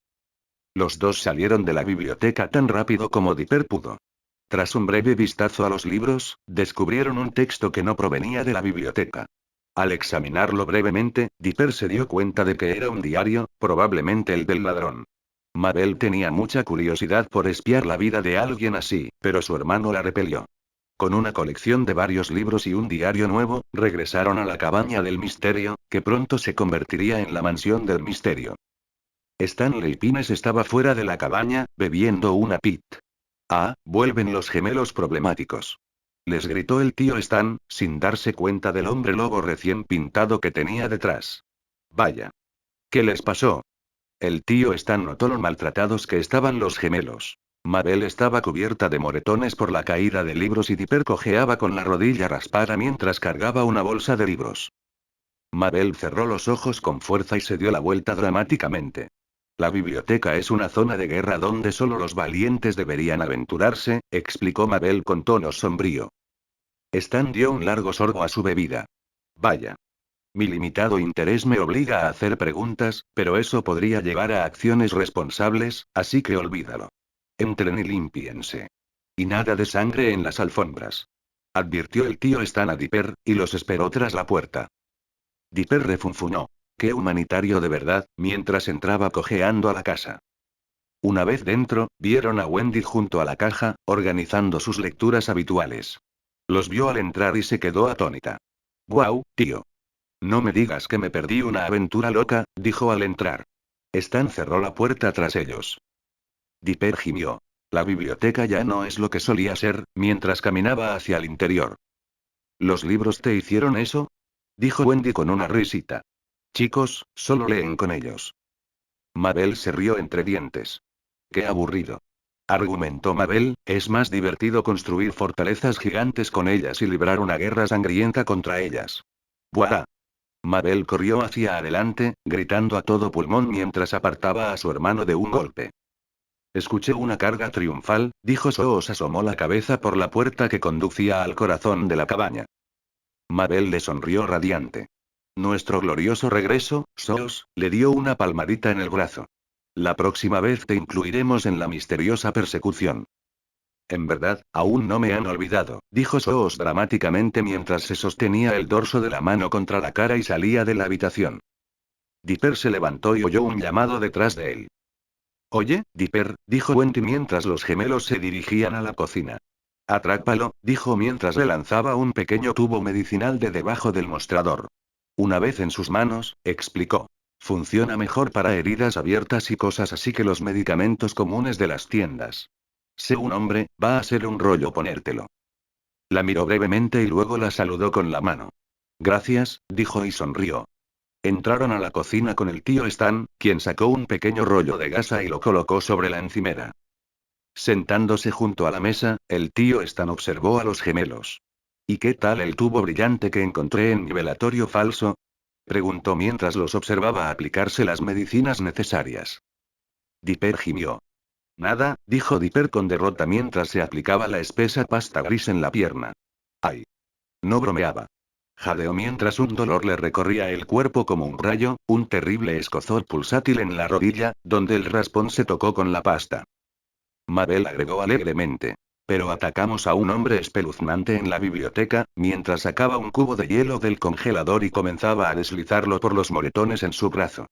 Los dos salieron de la biblioteca tan rápido como Dipper pudo. Tras un breve vistazo a los libros, descubrieron un texto que no provenía de la biblioteca. Al examinarlo brevemente, Dipper se dio cuenta de que era un diario, probablemente el del ladrón. Mabel tenía mucha curiosidad por espiar la vida de alguien así, pero su hermano la repelió. Con una colección de varios libros y un diario nuevo, regresaron a la cabaña del misterio, que pronto se convertiría en la mansión del misterio. Stanley Pines estaba fuera de la cabaña, bebiendo una pit. Ah, vuelven los gemelos problemáticos. Les gritó el tío Stan, sin darse cuenta del hombre lobo recién pintado que tenía detrás. Vaya. ¿Qué les pasó? El tío Stan notó lo maltratados que estaban los gemelos. Mabel estaba cubierta de moretones por la caída de libros y Dipper cojeaba con la rodilla raspada mientras cargaba una bolsa de libros. Mabel cerró los ojos con fuerza y se dio la vuelta dramáticamente. La biblioteca es una zona de guerra donde solo los valientes deberían aventurarse, explicó Mabel con tono sombrío. Stan dio un largo sorbo a su bebida. Vaya. Mi limitado interés me obliga a hacer preguntas, pero eso podría llevar a acciones responsables, así que olvídalo. Entren y límpiense. Y nada de sangre en las alfombras. Advirtió el tío Stan a Dipper, y los esperó tras la puerta. Dipper refunfuñó. Qué humanitario de verdad, mientras entraba cojeando a la casa. Una vez dentro, vieron a Wendy junto a la caja, organizando sus lecturas habituales. Los vio al entrar y se quedó atónita. ¡Guau, tío! No me digas que me perdí una aventura loca, dijo al entrar. Stan cerró la puerta tras ellos. Dipper gimió. La biblioteca ya no es lo que solía ser, mientras caminaba hacia el interior. ¿Los libros te hicieron eso? Dijo Wendy con una risita. Chicos, solo leen con ellos. Mabel se rió entre dientes. Qué aburrido. Argumentó Mabel, es más divertido construir fortalezas gigantes con ellas y librar una guerra sangrienta contra ellas. ¡Buah! Mabel corrió hacia adelante, gritando a todo pulmón mientras apartaba a su hermano de un golpe. Escuché una carga triunfal, dijo Soos, asomó la cabeza por la puerta que conducía al corazón de la cabaña. Mabel le sonrió radiante. Nuestro glorioso regreso, Soos, le dio una palmadita en el brazo. La próxima vez te incluiremos en la misteriosa persecución. En verdad, aún no me han olvidado, dijo Soos dramáticamente mientras se sostenía el dorso de la mano contra la cara y salía de la habitación. Dipper se levantó y oyó un llamado detrás de él. Oye, Dipper, dijo Wendy mientras los gemelos se dirigían a la cocina. Atrápalo, dijo mientras le lanzaba un pequeño tubo medicinal de debajo del mostrador. Una vez en sus manos, explicó. Funciona mejor para heridas abiertas y cosas así que los medicamentos comunes de las tiendas. Sé un hombre, va a ser un rollo ponértelo. La miró brevemente y luego la saludó con la mano. Gracias, dijo y sonrió. Entraron a la cocina con el tío Stan, quien sacó un pequeño rollo de gasa y lo colocó sobre la encimera. Sentándose junto a la mesa, el tío Stan observó a los gemelos. ¿Y qué tal el tubo brillante que encontré en mi velatorio falso? Preguntó mientras los observaba aplicarse las medicinas necesarias. Dipper gimió. Nada, dijo Dipper con derrota mientras se aplicaba la espesa pasta gris en la pierna. Ay. No bromeaba. Jadeó mientras un dolor le recorría el cuerpo como un rayo, un terrible escozor pulsátil en la rodilla, donde el raspón se tocó con la pasta. Mabel agregó alegremente. Pero atacamos a un hombre espeluznante en la biblioteca, mientras sacaba un cubo de hielo del congelador y comenzaba a deslizarlo por los moretones en su brazo.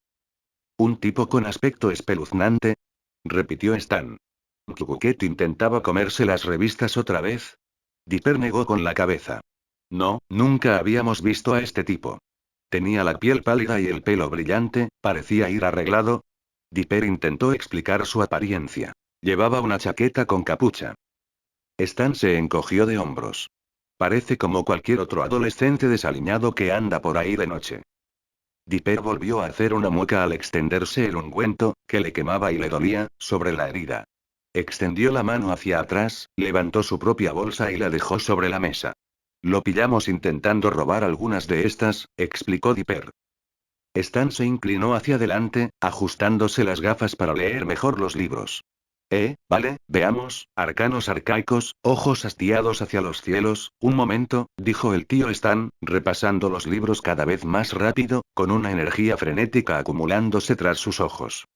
¿Un tipo con aspecto espeluznante? Repitió Stan. ¿Kukuket intentaba comerse las revistas otra vez? Dipper negó con la cabeza. No, nunca habíamos visto a este tipo. Tenía la piel pálida y el pelo brillante, parecía ir arreglado. Dipper intentó explicar su apariencia. Llevaba una chaqueta con capucha. Stan se encogió de hombros. Parece como cualquier otro adolescente desaliñado que anda por ahí de noche. Dipper volvió a hacer una mueca al extenderse el ungüento, que le quemaba y le dolía, sobre la herida. Extendió la mano hacia atrás, levantó su propia bolsa y la dejó sobre la mesa. Lo pillamos intentando robar algunas de estas, explicó Dipper. Stan se inclinó hacia adelante, ajustándose las gafas para leer mejor los libros. Vale, veamos, arcanos arcaicos, ojos hastiados hacia los cielos, un momento, dijo el tío Stan, repasando los libros cada vez más rápido, con una energía frenética acumulándose tras sus ojos.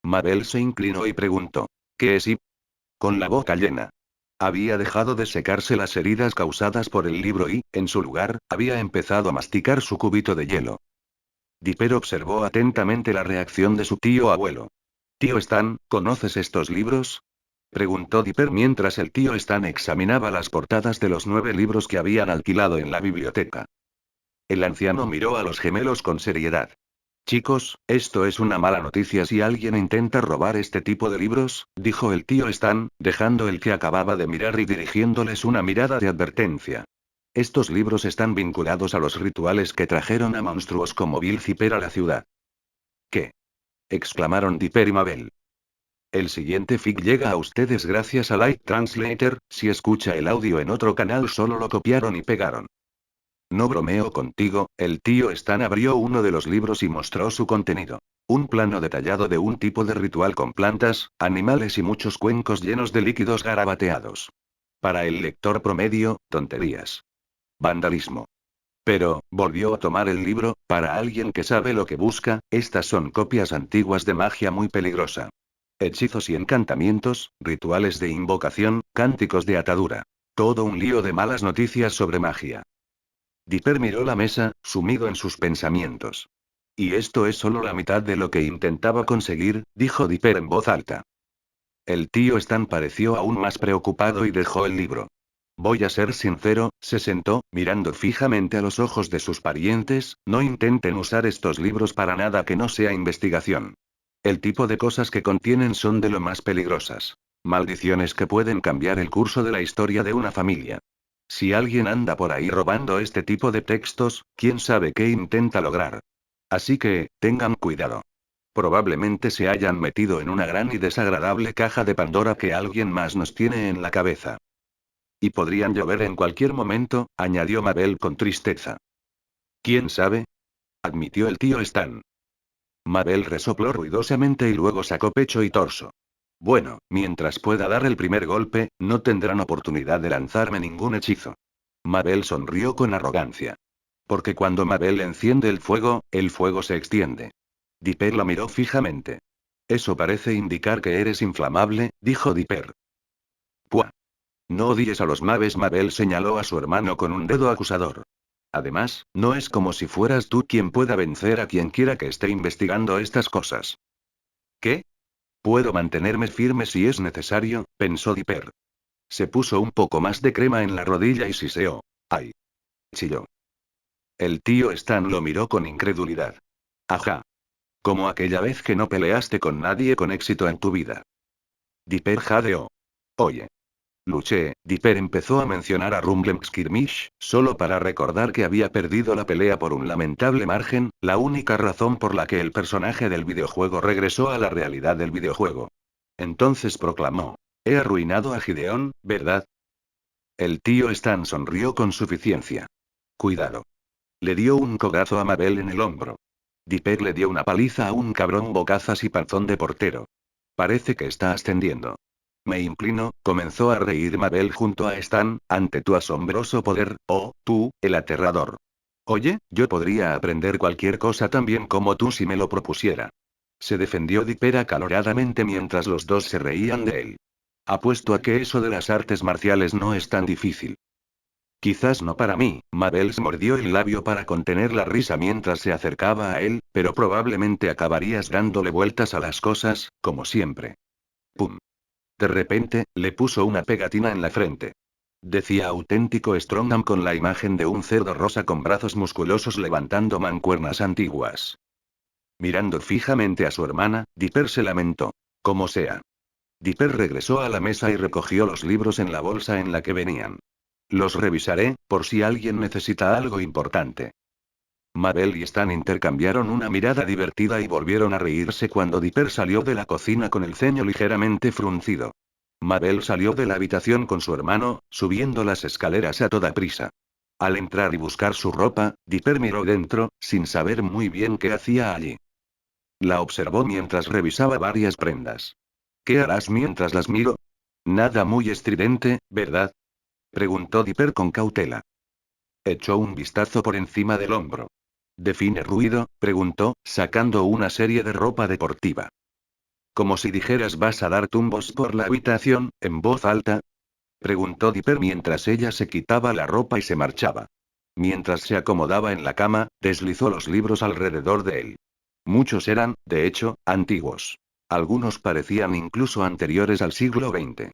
Mabel se inclinó y preguntó. ¿Qué es? Y con la boca llena. Había dejado de secarse las heridas causadas por el libro y, en su lugar, había empezado a masticar su cubito de hielo. Dipper observó atentamente la reacción de su tío abuelo. Tío Stan, ¿conoces estos libros? Preguntó Dipper mientras el tío Stan examinaba las portadas de los 9 libros que habían alquilado en la biblioteca. El anciano miró a los gemelos con seriedad. Chicos, esto es una mala noticia si alguien intenta robar este tipo de libros, dijo el tío Stan, dejando el que acababa de mirar y dirigiéndoles una mirada de advertencia. Estos libros están vinculados a los rituales que trajeron a monstruos como Bill Zipper a la ciudad. ¿Qué? Exclamaron Dipper y Mabel. El siguiente fic llega a ustedes gracias a Light Translator, si escucha el audio en otro canal solo lo copiaron y pegaron. No bromeo contigo, el tío Stan abrió uno de los libros y mostró su contenido. Un plano detallado de un tipo de ritual con plantas, animales y muchos cuencos llenos de líquidos garabateados. Para el lector promedio, tonterías. Vandalismo. Pero, volvió a tomar el libro, para alguien que sabe lo que busca, estas son copias antiguas de magia muy peligrosa. Hechizos y encantamientos, rituales de invocación, cánticos de atadura. Todo un lío de malas noticias sobre magia. Dipper miró la mesa, sumido en sus pensamientos. Y esto es solo la mitad de lo que intentaba conseguir, dijo Dipper en voz alta. El tío Stan pareció aún más preocupado y dejó el libro. Voy a ser sincero, se sentó, mirando fijamente a los ojos de sus parientes, no intenten usar estos libros para nada que no sea investigación. El tipo de cosas que contienen son de lo más peligrosas. Maldiciones que pueden cambiar el curso de la historia de una familia. Si alguien anda por ahí robando este tipo de textos, quién sabe qué intenta lograr. Así que, tengan cuidado. Probablemente se hayan metido en una gran y desagradable caja de Pandora que alguien más nos tiene en la cabeza. Y podrían llover en cualquier momento, añadió Mabel con tristeza. ¿Quién sabe? Admitió el tío Stan. Mabel resopló ruidosamente y luego sacó pecho y torso. Bueno, mientras pueda dar el primer golpe, no tendrán oportunidad de lanzarme ningún hechizo. Mabel sonrió con arrogancia. Porque cuando Mabel enciende el fuego se extiende. Dipper la miró fijamente. Eso parece indicar que eres inflamable, dijo Dipper. ¡Pua! No odies a los maves, Mabel señaló a su hermano con un dedo acusador. Además, no es como si fueras tú quien pueda vencer a quien quiera que esté investigando estas cosas. ¿Qué? Puedo mantenerme firme si es necesario, pensó Dipper. Se puso un poco más de crema en la rodilla y siseó. ¡Ay! Chilló. El tío Stan lo miró con incredulidad. Ajá. Como aquella vez que no peleaste con nadie con éxito en tu vida. Dipper jadeó. Oye. Luché, Dipper empezó a mencionar a Rumblem Skirmish, solo para recordar que había perdido la pelea por un lamentable margen, la única razón por la que el personaje del videojuego regresó a la realidad del videojuego. Entonces proclamó. He arruinado a Gideon, ¿verdad? El tío Stan sonrió con suficiencia. Cuidado. Le dio un codazo a Mabel en el hombro. Dipper le dio una paliza a un cabrón bocazas y panzón de portero. Parece que está ascendiendo. Me inclino, comenzó a reír Mabel junto a Stan, ante tu asombroso poder, oh, tú, el aterrador. Oye, yo podría aprender cualquier cosa tan bien como tú si me lo propusiera. Se defendió Dipper acaloradamente mientras los dos se reían de él. Apuesto a que eso de las artes marciales no es tan difícil. Quizás no para mí, Mabel se mordió el labio para contener la risa mientras se acercaba a él, pero probablemente acabarías dándole vueltas a las cosas, como siempre. ¡Pum! De repente, le puso una pegatina en la frente. Decía auténtico Strongham con la imagen de un cerdo rosa con brazos musculosos levantando mancuernas antiguas. Mirando fijamente a su hermana, Dipper se lamentó. Como sea. Dipper regresó a la mesa y recogió los libros en la bolsa en la que venían. Los revisaré, por si alguien necesita algo importante. Mabel y Stan intercambiaron una mirada divertida y volvieron a reírse cuando Dipper salió de la cocina con el ceño ligeramente fruncido. Mabel salió de la habitación con su hermano, subiendo las escaleras a toda prisa. Al entrar y buscar su ropa, Dipper miró dentro, sin saber muy bien qué hacía allí. La observó mientras revisaba varias prendas. ¿Qué harás mientras las miro? Nada muy estridente, ¿verdad? Preguntó Dipper con cautela. Echó un vistazo por encima del hombro. ¿Define ruido? Preguntó, sacando una serie de ropa deportiva. Como si dijeras vas a dar tumbos por la habitación, en voz alta. Preguntó Dipper mientras ella se quitaba la ropa y se marchaba. Mientras se acomodaba en la cama, deslizó los libros alrededor de él. Muchos eran, de hecho, antiguos. Algunos parecían incluso anteriores al siglo XX.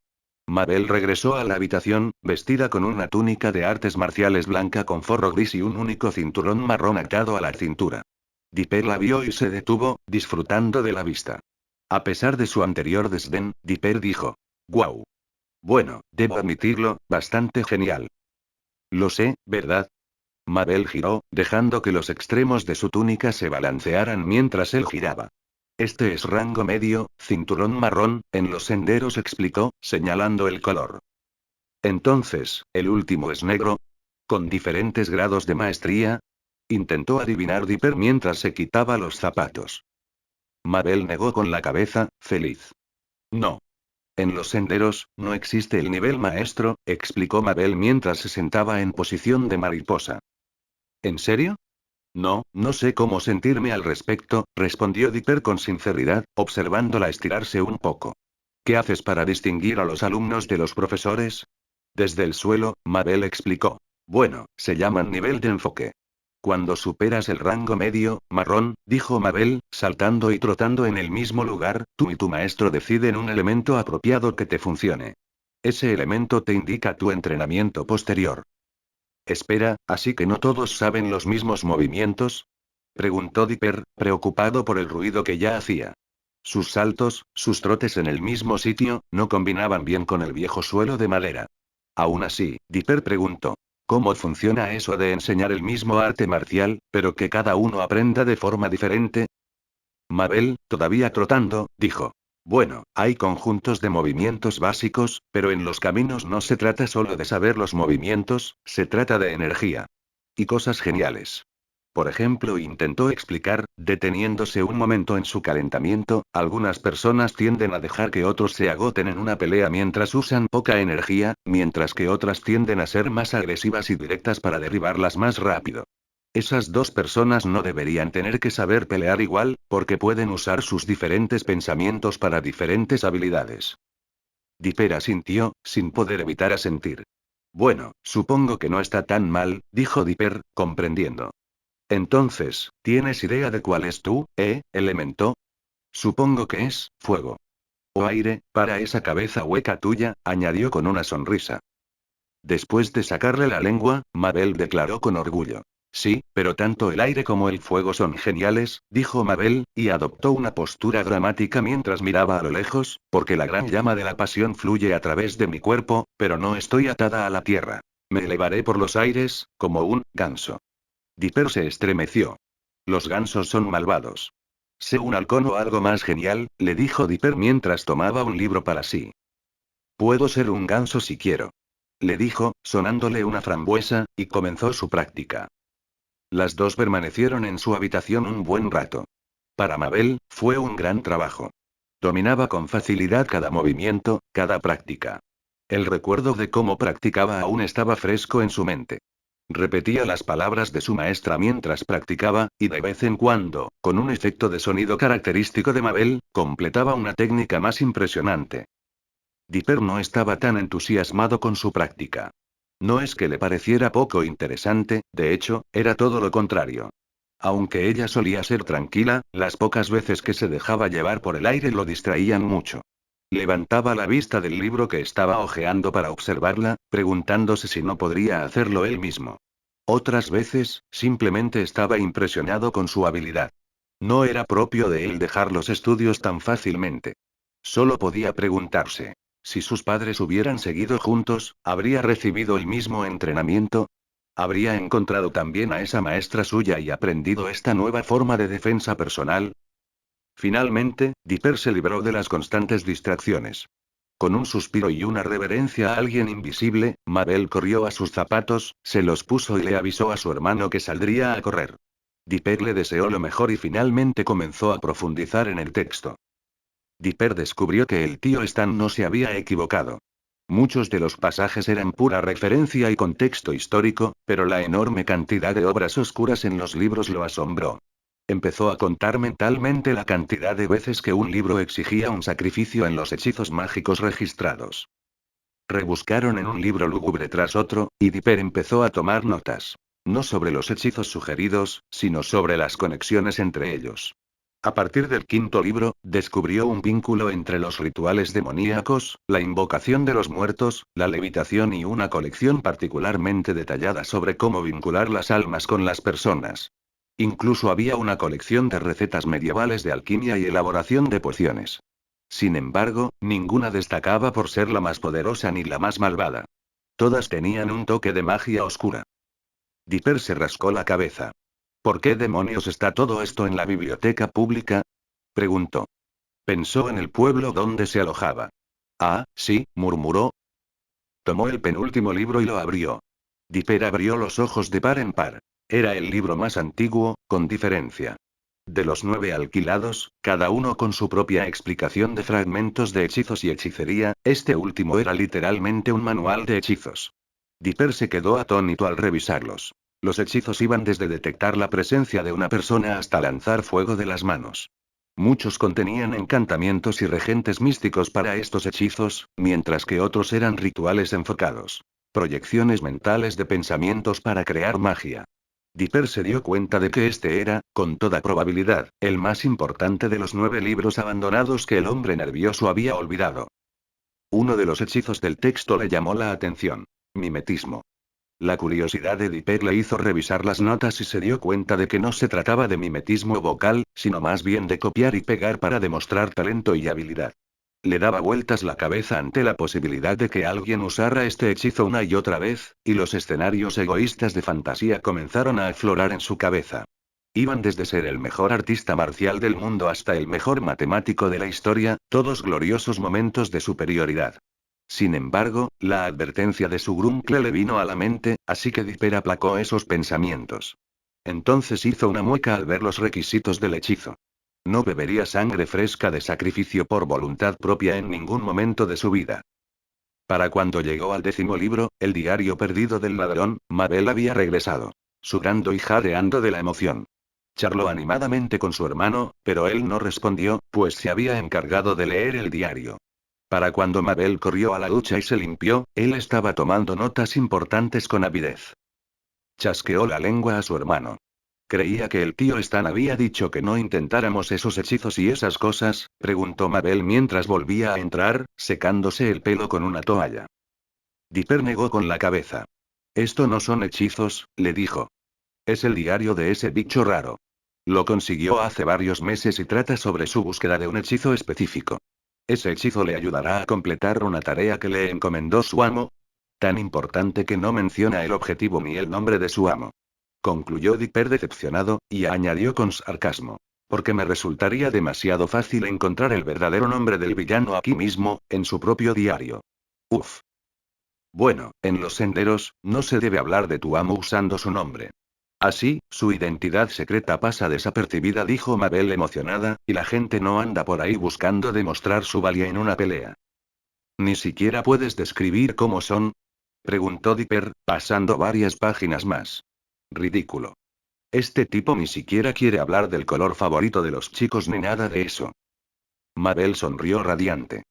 Mabel regresó a la habitación, vestida con una túnica de artes marciales blanca con forro gris y un único cinturón marrón atado a la cintura. Dipper la vio y se detuvo, disfrutando de la vista. A pesar de su anterior desdén, Dipper dijo: «Guau. Bueno, debo admitirlo, bastante genial». «Lo sé, ¿verdad?». Mabel giró, dejando que los extremos de su túnica se balancearan mientras él giraba. Este es rango medio, cinturón marrón, en los senderos, explicó, señalando el color. Entonces, ¿el último es negro? ¿Con diferentes grados de maestría? Intentó adivinar Dipper mientras se quitaba los zapatos. Mabel negó con la cabeza, feliz. No. En los senderos, no existe el nivel maestro, explicó Mabel mientras se sentaba en posición de mariposa. ¿En serio? No, no sé cómo sentirme al respecto, respondió Dipper con sinceridad, observándola estirarse un poco. ¿Qué haces para distinguir a los alumnos de los profesores? Desde el suelo, Mabel explicó. Bueno, se llaman nivel de enfoque. Cuando superas el rango medio, marrón, dijo Mabel, saltando y trotando en el mismo lugar, tú y tu maestro deciden un elemento apropiado que te funcione. Ese elemento te indica tu entrenamiento posterior. Espera, ¿así que no todos saben los mismos movimientos? Preguntó Dipper, preocupado por el ruido que ya hacía. Sus saltos, sus trotes en el mismo sitio, no combinaban bien con el viejo suelo de madera. Aún así, Dipper preguntó: ¿cómo funciona eso de enseñar el mismo arte marcial, pero que cada uno aprenda de forma diferente? Mabel, todavía trotando, dijo: bueno, hay conjuntos de movimientos básicos, pero en los caminos no se trata solo de saber los movimientos, se trata de energía. Y cosas geniales. Por ejemplo, intentó explicar, deteniéndose un momento en su calentamiento, algunas personas tienden a dejar que otros se agoten en una pelea mientras usan poca energía, mientras que otras tienden a ser más agresivas y directas para derribarlas más rápido. Esas dos personas no deberían tener que saber pelear igual, porque pueden usar sus diferentes pensamientos para diferentes habilidades. Dipper asintió, sin poder evitar asentir. Bueno, supongo que no está tan mal, dijo Dipper, comprendiendo. Entonces, ¿tienes idea de cuál es tu, elemento? Supongo que es, fuego. O aire, para esa cabeza hueca tuya, añadió con una sonrisa. Después de sacarle la lengua, Mabel declaró con orgullo. Sí, pero tanto el aire como el fuego son geniales, dijo Mabel, y adoptó una postura dramática mientras miraba a lo lejos, porque la gran llama de la pasión fluye a través de mi cuerpo, pero no estoy atada a la tierra. Me elevaré por los aires, como un ganso. Dipper se estremeció. Los gansos son malvados. Sé un halcón o algo más genial, le dijo Dipper mientras tomaba un libro para sí. Puedo ser un ganso si quiero. Le dijo, sonándole una frambuesa, y comenzó su práctica. Las dos permanecieron en su habitación un buen rato. Para Mabel, fue un gran trabajo. Dominaba con facilidad cada movimiento, cada práctica. El recuerdo de cómo practicaba aún estaba fresco en su mente. Repetía las palabras de su maestra mientras practicaba, y de vez en cuando, con un efecto de sonido característico de Mabel, completaba una técnica más impresionante. Dipper no estaba tan entusiasmado con su práctica. No es que le pareciera poco interesante, de hecho, era todo lo contrario. Aunque ella solía ser tranquila, las pocas veces que se dejaba llevar por el aire lo distraían mucho. Levantaba la vista del libro que estaba hojeando para observarla, preguntándose si no podría hacerlo él mismo. Otras veces, simplemente estaba impresionado con su habilidad. No era propio de él dejar los estudios tan fácilmente. Solo podía preguntarse. Si sus padres hubieran seguido juntos, ¿habría recibido el mismo entrenamiento? ¿Habría encontrado también a esa maestra suya y aprendido esta nueva forma de defensa personal? Finalmente, Dipper se libró de las constantes distracciones. Con un suspiro y una reverencia a alguien invisible, Mabel corrió a sus zapatos, se los puso y le avisó a su hermano que saldría a correr. Dipper le deseó lo mejor y finalmente comenzó a profundizar en el texto. Dipper descubrió que el tío Stan no se había equivocado. Muchos de los pasajes eran pura referencia y contexto histórico, pero la enorme cantidad de obras oscuras en los libros lo asombró. Empezó a contar mentalmente la cantidad de veces que un libro exigía un sacrificio en los hechizos mágicos registrados. Rebuscaron en un libro lúgubre tras otro, y Dipper empezó a tomar notas. No sobre los hechizos sugeridos, sino sobre las conexiones entre ellos. A partir del quinto libro, descubrió un vínculo entre los rituales demoníacos, la invocación de los muertos, la levitación y una colección particularmente detallada sobre cómo vincular las almas con las personas. Incluso había una colección de recetas medievales de alquimia y elaboración de pociones. Sin embargo, ninguna destacaba por ser la más poderosa ni la más malvada. Todas tenían un toque de magia oscura. Dipper se rascó la cabeza. ¿Por qué demonios está todo esto en la biblioteca pública? Preguntó. Pensó en el pueblo donde se alojaba. Ah, sí, murmuró. Tomó el penúltimo libro y lo abrió. Dipper abrió los ojos de par en par. Era el libro más antiguo, con diferencia. De los 9 alquilados, cada uno con su propia explicación de fragmentos de hechizos y hechicería, este último era literalmente un manual de hechizos. Dipper se quedó atónito al revisarlos. Los hechizos iban desde detectar la presencia de una persona hasta lanzar fuego de las manos. Muchos contenían encantamientos y regentes místicos para estos hechizos, mientras que otros eran rituales enfocados. Proyecciones mentales de pensamientos para crear magia. Dipper se dio cuenta de que este era, con toda probabilidad, el más importante de los 9 libros abandonados que el hombre nervioso había olvidado. Uno de los hechizos del texto le llamó la atención. Mimetismo. La curiosidad de Dipper le hizo revisar las notas y se dio cuenta de que no se trataba de mimetismo vocal, sino más bien de copiar y pegar para demostrar talento y habilidad. Le daba vueltas la cabeza ante la posibilidad de que alguien usara este hechizo una y otra vez, y los escenarios egoístas de fantasía comenzaron a aflorar en su cabeza. Iban desde ser el mejor artista marcial del mundo hasta el mejor matemático de la historia, todos gloriosos momentos de superioridad. Sin embargo, la advertencia de su grumple le vino a la mente, así que Dipper aplacó esos pensamientos. Entonces hizo una mueca al ver los requisitos del hechizo. No bebería sangre fresca de sacrificio por voluntad propia en ningún momento de su vida. Para cuando llegó al 10.º libro, el diario perdido del ladrón, Mabel había regresado. Sudando y jadeando de la emoción. Charló animadamente con su hermano, pero él no respondió, pues se había encargado de leer el diario. Para cuando Mabel corrió a la ducha y se limpió, él estaba tomando notas importantes con avidez. Chasqueó la lengua a su hermano. Creía que el tío Stan había dicho que no intentáramos esos hechizos y esas cosas, preguntó Mabel mientras volvía a entrar, secándose el pelo con una toalla. Dipper negó con la cabeza. Esto no son hechizos, le dijo. Es el diario de ese bicho raro. Lo consiguió hace varios meses y trata sobre su búsqueda de un hechizo específico. Ese hechizo le ayudará a completar una tarea que le encomendó su amo. Tan importante que no menciona el objetivo ni el nombre de su amo. Concluyó Dipper decepcionado, y añadió con sarcasmo. Porque me resultaría demasiado fácil encontrar el verdadero nombre del villano aquí mismo, en su propio diario. Uf. Bueno, en los senderos, no se debe hablar de tu amo usando su nombre. Así, su identidad secreta pasa desapercibida, dijo Mabel emocionada, y la gente no anda por ahí buscando demostrar su valía en una pelea. ¿Ni siquiera puedes describir cómo son? Preguntó Dipper, pasando varias páginas más. Ridículo. Este tipo ni siquiera quiere hablar del color favorito de los chicos ni nada de eso. Mabel sonrió radiante.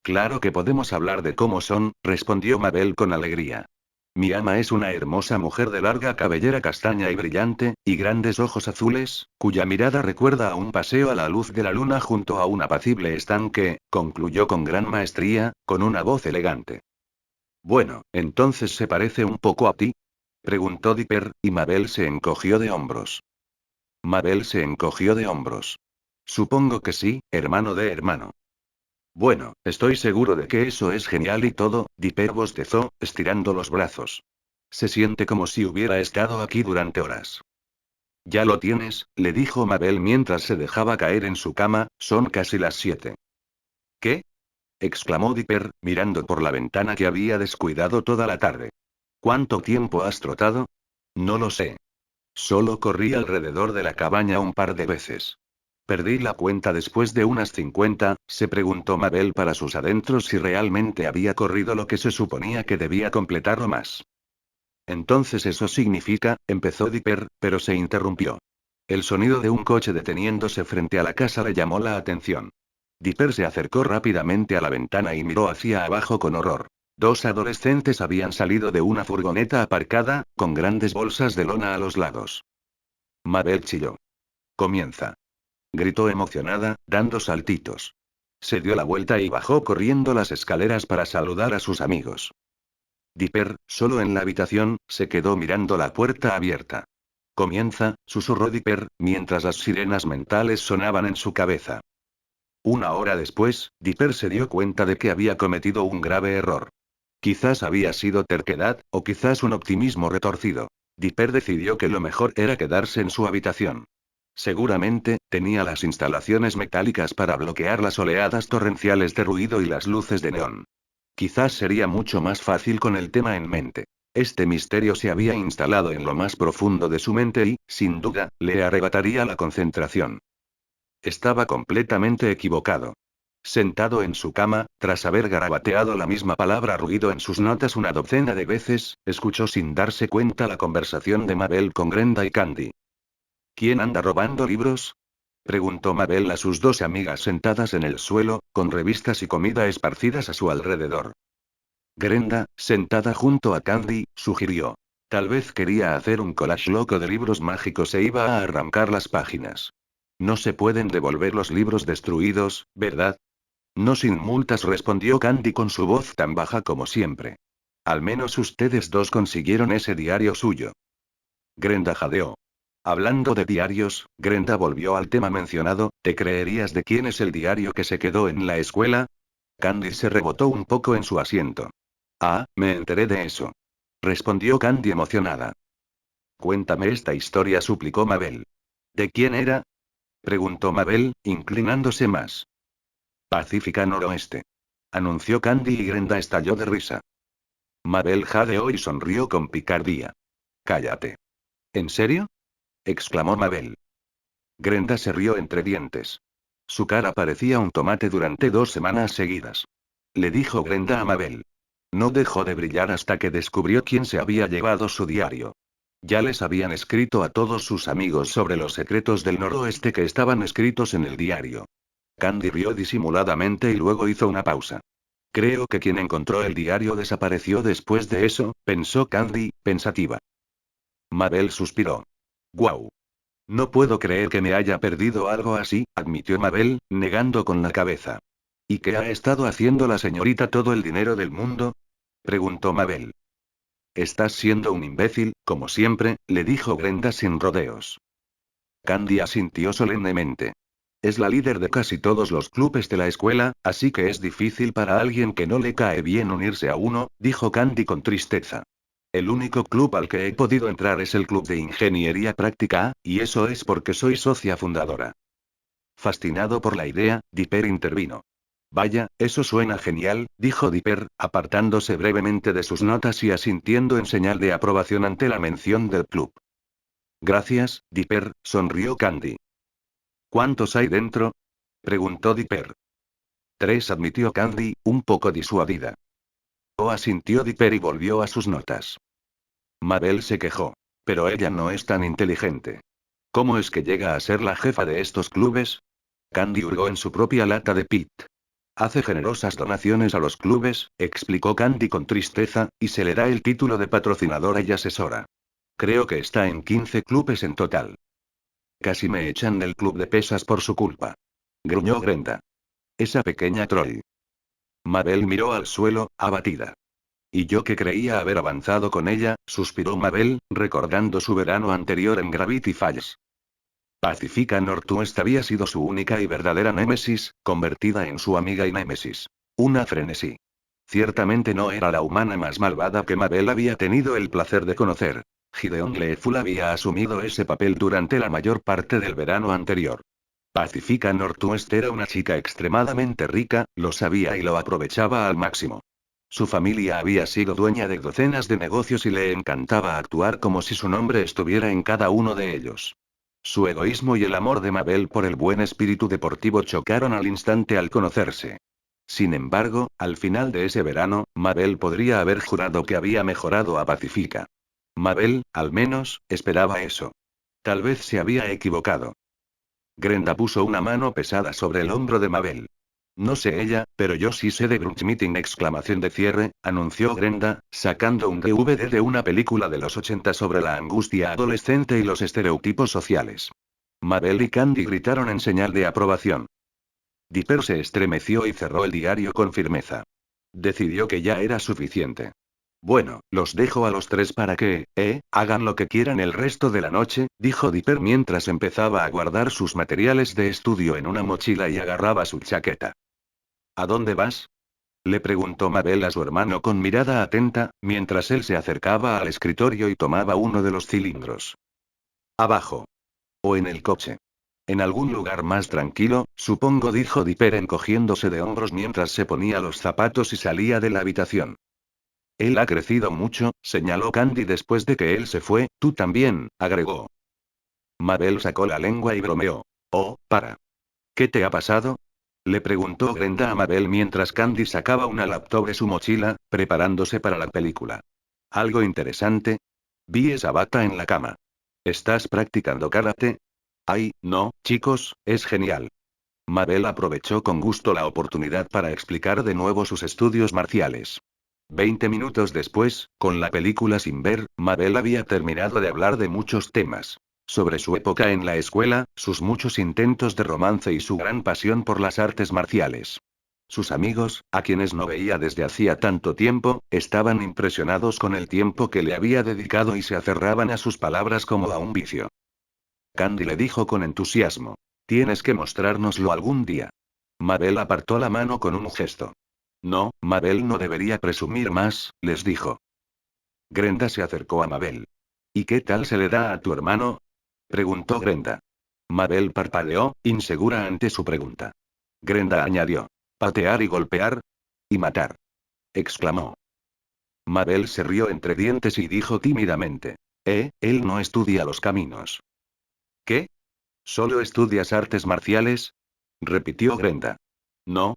Claro que podemos hablar de cómo son, respondió Mabel con alegría. Mi ama es una hermosa mujer de larga cabellera castaña y brillante, y grandes ojos azules, cuya mirada recuerda a un paseo a la luz de la luna junto a un apacible estanque, concluyó con gran maestría, con una voz elegante. Bueno, entonces se parece un poco a ti, preguntó Dipper, y Mabel se encogió de hombros. Mabel se encogió de hombros. Supongo que sí, hermano de hermano. Bueno, estoy seguro de que eso es genial y todo, Dipper bostezó, estirando los brazos. Se siente como si hubiera estado aquí durante horas. Ya lo tienes, le dijo Mabel mientras se dejaba caer en su cama, son casi las 7. ¿Qué? Exclamó Dipper, mirando por la ventana que había descuidado toda la tarde. ¿Cuánto tiempo has trotado? No lo sé. Solo corrí alrededor de la cabaña un par de veces. Perdí la cuenta después de unas 50, se preguntó Mabel para sus adentros si realmente había corrido lo que se suponía que debía completar o más. Entonces eso significa, empezó Dipper, pero se interrumpió. El sonido de un coche deteniéndose frente a la casa le llamó la atención. Dipper se acercó rápidamente a la ventana y miró hacia abajo con horror. Dos adolescentes habían salido de una furgoneta aparcada, con grandes bolsas de lona a los lados. Mabel chilló. Comienza. Gritó emocionada, dando saltitos. Se dio la vuelta y bajó corriendo las escaleras para saludar a sus amigos. Dipper, solo en la habitación, se quedó mirando la puerta abierta. Comienza, susurró Dipper, mientras las sirenas mentales sonaban en su cabeza. Una hora después, Dipper se dio cuenta de que había cometido un grave error. Quizás había sido terquedad, o quizás un optimismo retorcido. Dipper decidió que lo mejor era quedarse en su habitación. Seguramente, tenía las instalaciones metálicas para bloquear las oleadas torrenciales de ruido y las luces de neón. Quizás sería mucho más fácil con el tema en mente. Este misterio se había instalado en lo más profundo de su mente y, sin duda, le arrebataría la concentración. Estaba completamente equivocado. Sentado en su cama, tras haber garabateado la misma palabra ruido en sus notas una docena de veces, escuchó sin darse cuenta la conversación de Mabel con Grenda y Candy. ¿Quién anda robando libros? Preguntó Mabel a sus dos amigas sentadas en el suelo, con revistas y comida esparcidas a su alrededor. Grenda, sentada junto a Candy, sugirió. Tal vez quería hacer un collage loco de libros mágicos e iba a arrancar las páginas. No se pueden devolver los libros destruidos, ¿verdad? No sin multas, respondió Candy con su voz tan baja como siempre. Al menos ustedes dos consiguieron ese diario suyo. Grenda jadeó. Hablando de diarios, Grenda volvió al tema mencionado, ¿te creerías de quién es el diario que se quedó en la escuela? Candy se rebotó un poco en su asiento. Ah, me enteré de eso. Respondió Candy emocionada. Cuéntame esta historia, suplicó Mabel. ¿De quién era? Preguntó Mabel, inclinándose más. Pacífica Noroeste. Anunció Candy y Grenda estalló de risa. Mabel jadeó y sonrió con picardía. Cállate. ¿En serio? Exclamó Mabel. Grenda se rió entre dientes. Su cara parecía un tomate durante 2 semanas seguidas. Le dijo Grenda a Mabel. No dejó de brillar hasta que descubrió quién se había llevado su diario. Ya les habían escrito a todos sus amigos sobre los secretos del noroeste que estaban escritos en el diario. Candy rió disimuladamente y luego hizo una pausa. Creo que quien encontró el diario desapareció después de eso, pensó Candy, pensativa. Mabel suspiró. ¡Guau! No puedo creer que me haya perdido algo así, admitió Mabel, negando con la cabeza. ¿Y qué ha estado haciendo la señorita todo el dinero del mundo? Preguntó Mabel. Estás siendo un imbécil, como siempre, le dijo Grenda sin rodeos. Candy asintió solemnemente. Es la líder de casi todos los clubes de la escuela, así que es difícil para alguien que no le cae bien unirse a uno, dijo Candy con tristeza. El único club al que he podido entrar es el Club de Ingeniería Práctica, y eso es porque soy socia fundadora. Fascinado por la idea, Dipper intervino. Vaya, eso suena genial, dijo Dipper, apartándose brevemente de sus notas y asintiendo en señal de aprobación ante la mención del club. Gracias, Dipper, sonrió Candy. ¿Cuántos hay dentro? Preguntó Dipper. 3, admitió Candy, un poco disuadida. O asintió Dipper y volvió a sus notas. Mabel se quejó. Pero ella no es tan inteligente. ¿Cómo es que llega a ser la jefa de estos clubes? Candy hurgó en su propia lata de pit. Hace generosas donaciones a los clubes, explicó Candy con tristeza, y se le da el título de patrocinadora y asesora. Creo que está en 15 clubes en total. Casi me echan del club de pesas por su culpa. Gruñó Grenda. Esa pequeña troll. Mabel miró al suelo, abatida. Y yo que creía haber avanzado con ella, suspiró Mabel, recordando su verano anterior en Gravity Falls. Pacifica Northwest había sido su única y verdadera némesis, convertida en su amiga y némesis. Una frenesí. Ciertamente no era la humana más malvada que Mabel había tenido el placer de conocer. Gideon Leeful había asumido ese papel durante la mayor parte del verano anterior. Pacifica Northwest era una chica extremadamente rica, lo sabía y lo aprovechaba al máximo. Su familia había sido dueña de docenas de negocios y le encantaba actuar como si su nombre estuviera en cada uno de ellos. Su egoísmo y el amor de Mabel por el buen espíritu deportivo chocaron al instante al conocerse. Sin embargo, al final de ese verano, Mabel podría haber jurado que había mejorado a Pacifica. Mabel, al menos, esperaba eso. Tal vez se había equivocado. Grenda puso una mano pesada sobre el hombro de Mabel. No sé ella, pero yo sí sé de Brunch Meeting exclamación de cierre, anunció Grenda, sacando un DVD de una película de los 80 sobre la angustia adolescente y los estereotipos sociales. Mabel y Candy gritaron en señal de aprobación. Dipper se estremeció y cerró el diario con firmeza. Decidió que ya era suficiente. Bueno, los dejo a los 3 para que, hagan lo que quieran el resto de la noche, dijo Dipper mientras empezaba a guardar sus materiales de estudio en una mochila y agarraba su chaqueta. ¿A dónde vas? Le preguntó Mabel a su hermano con mirada atenta, mientras él se acercaba al escritorio y tomaba uno de los cilindros. Abajo. O en el coche. En algún lugar más tranquilo, supongo, dijo Dipper encogiéndose de hombros mientras se ponía los zapatos y salía de la habitación. Él ha crecido mucho, señaló Candy después de que él se fue, tú también, agregó. Mabel sacó la lengua y bromeó. Oh, para. ¿Qué te ha pasado? Le preguntó Grenda a Mabel mientras Candy sacaba una laptop de su mochila, preparándose para la película. ¿Algo interesante? Vi esa bata en la cama. ¿Estás practicando karate? Ay, no, chicos, es genial. Mabel aprovechó con gusto la oportunidad para explicar de nuevo sus estudios marciales. 20 minutos después, con la película sin ver, Mabel había terminado de hablar de muchos temas. Sobre su época en la escuela, sus muchos intentos de romance y su gran pasión por las artes marciales. Sus amigos, a quienes no veía desde hacía tanto tiempo, estaban impresionados con el tiempo que le había dedicado y se aferraban a sus palabras como a un vicio. Candy le dijo con entusiasmo. Tienes que mostrárnoslo algún día. Mabel apartó la mano con un gesto. No, Mabel no debería presumir más, les dijo. Grenda se acercó a Mabel. ¿Y qué tal se le da a tu hermano? Preguntó Grenda. Mabel parpadeó, insegura ante su pregunta. Grenda añadió. Patear y golpear. Y matar. Exclamó. Mabel se rió entre dientes y dijo tímidamente. Él no estudia los caminos. ¿Qué? ¿Solo estudias artes marciales? Repitió Grenda. No.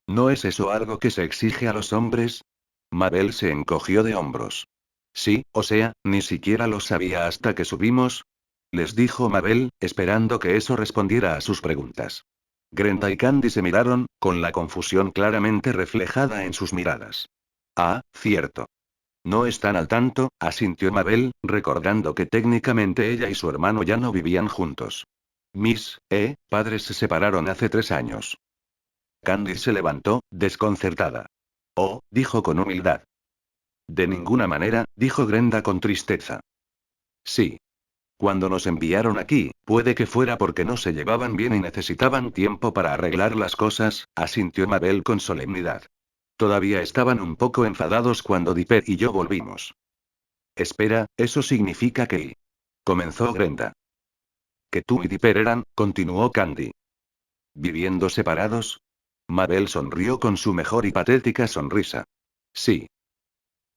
¿No es eso algo que se exige a los hombres? Mabel se encogió de hombros. Sí, o sea, ni siquiera lo sabía hasta que subimos. Les dijo Mabel, esperando que eso respondiera a sus preguntas. Grenda y Candy se miraron, con la confusión claramente reflejada en sus miradas. Ah, cierto. No están al tanto, asintió Mabel, recordando que técnicamente ella y su hermano ya no vivían juntos. Mis, padres se separaron hace 3 años. Candy se levantó, desconcertada. Oh, dijo con humildad. De ninguna manera, dijo Grenda con tristeza. Sí. Cuando nos enviaron aquí, puede que fuera porque no se llevaban bien y necesitaban tiempo para arreglar las cosas, asintió Mabel con solemnidad. Todavía estaban un poco enfadados cuando Dipper y yo volvimos. Espera, eso significa que... Comenzó Grenda. Que tú y Dipper eran, continuó Candy. ¿Viviendo separados? Mabel sonrió con su mejor y patética sonrisa. Sí.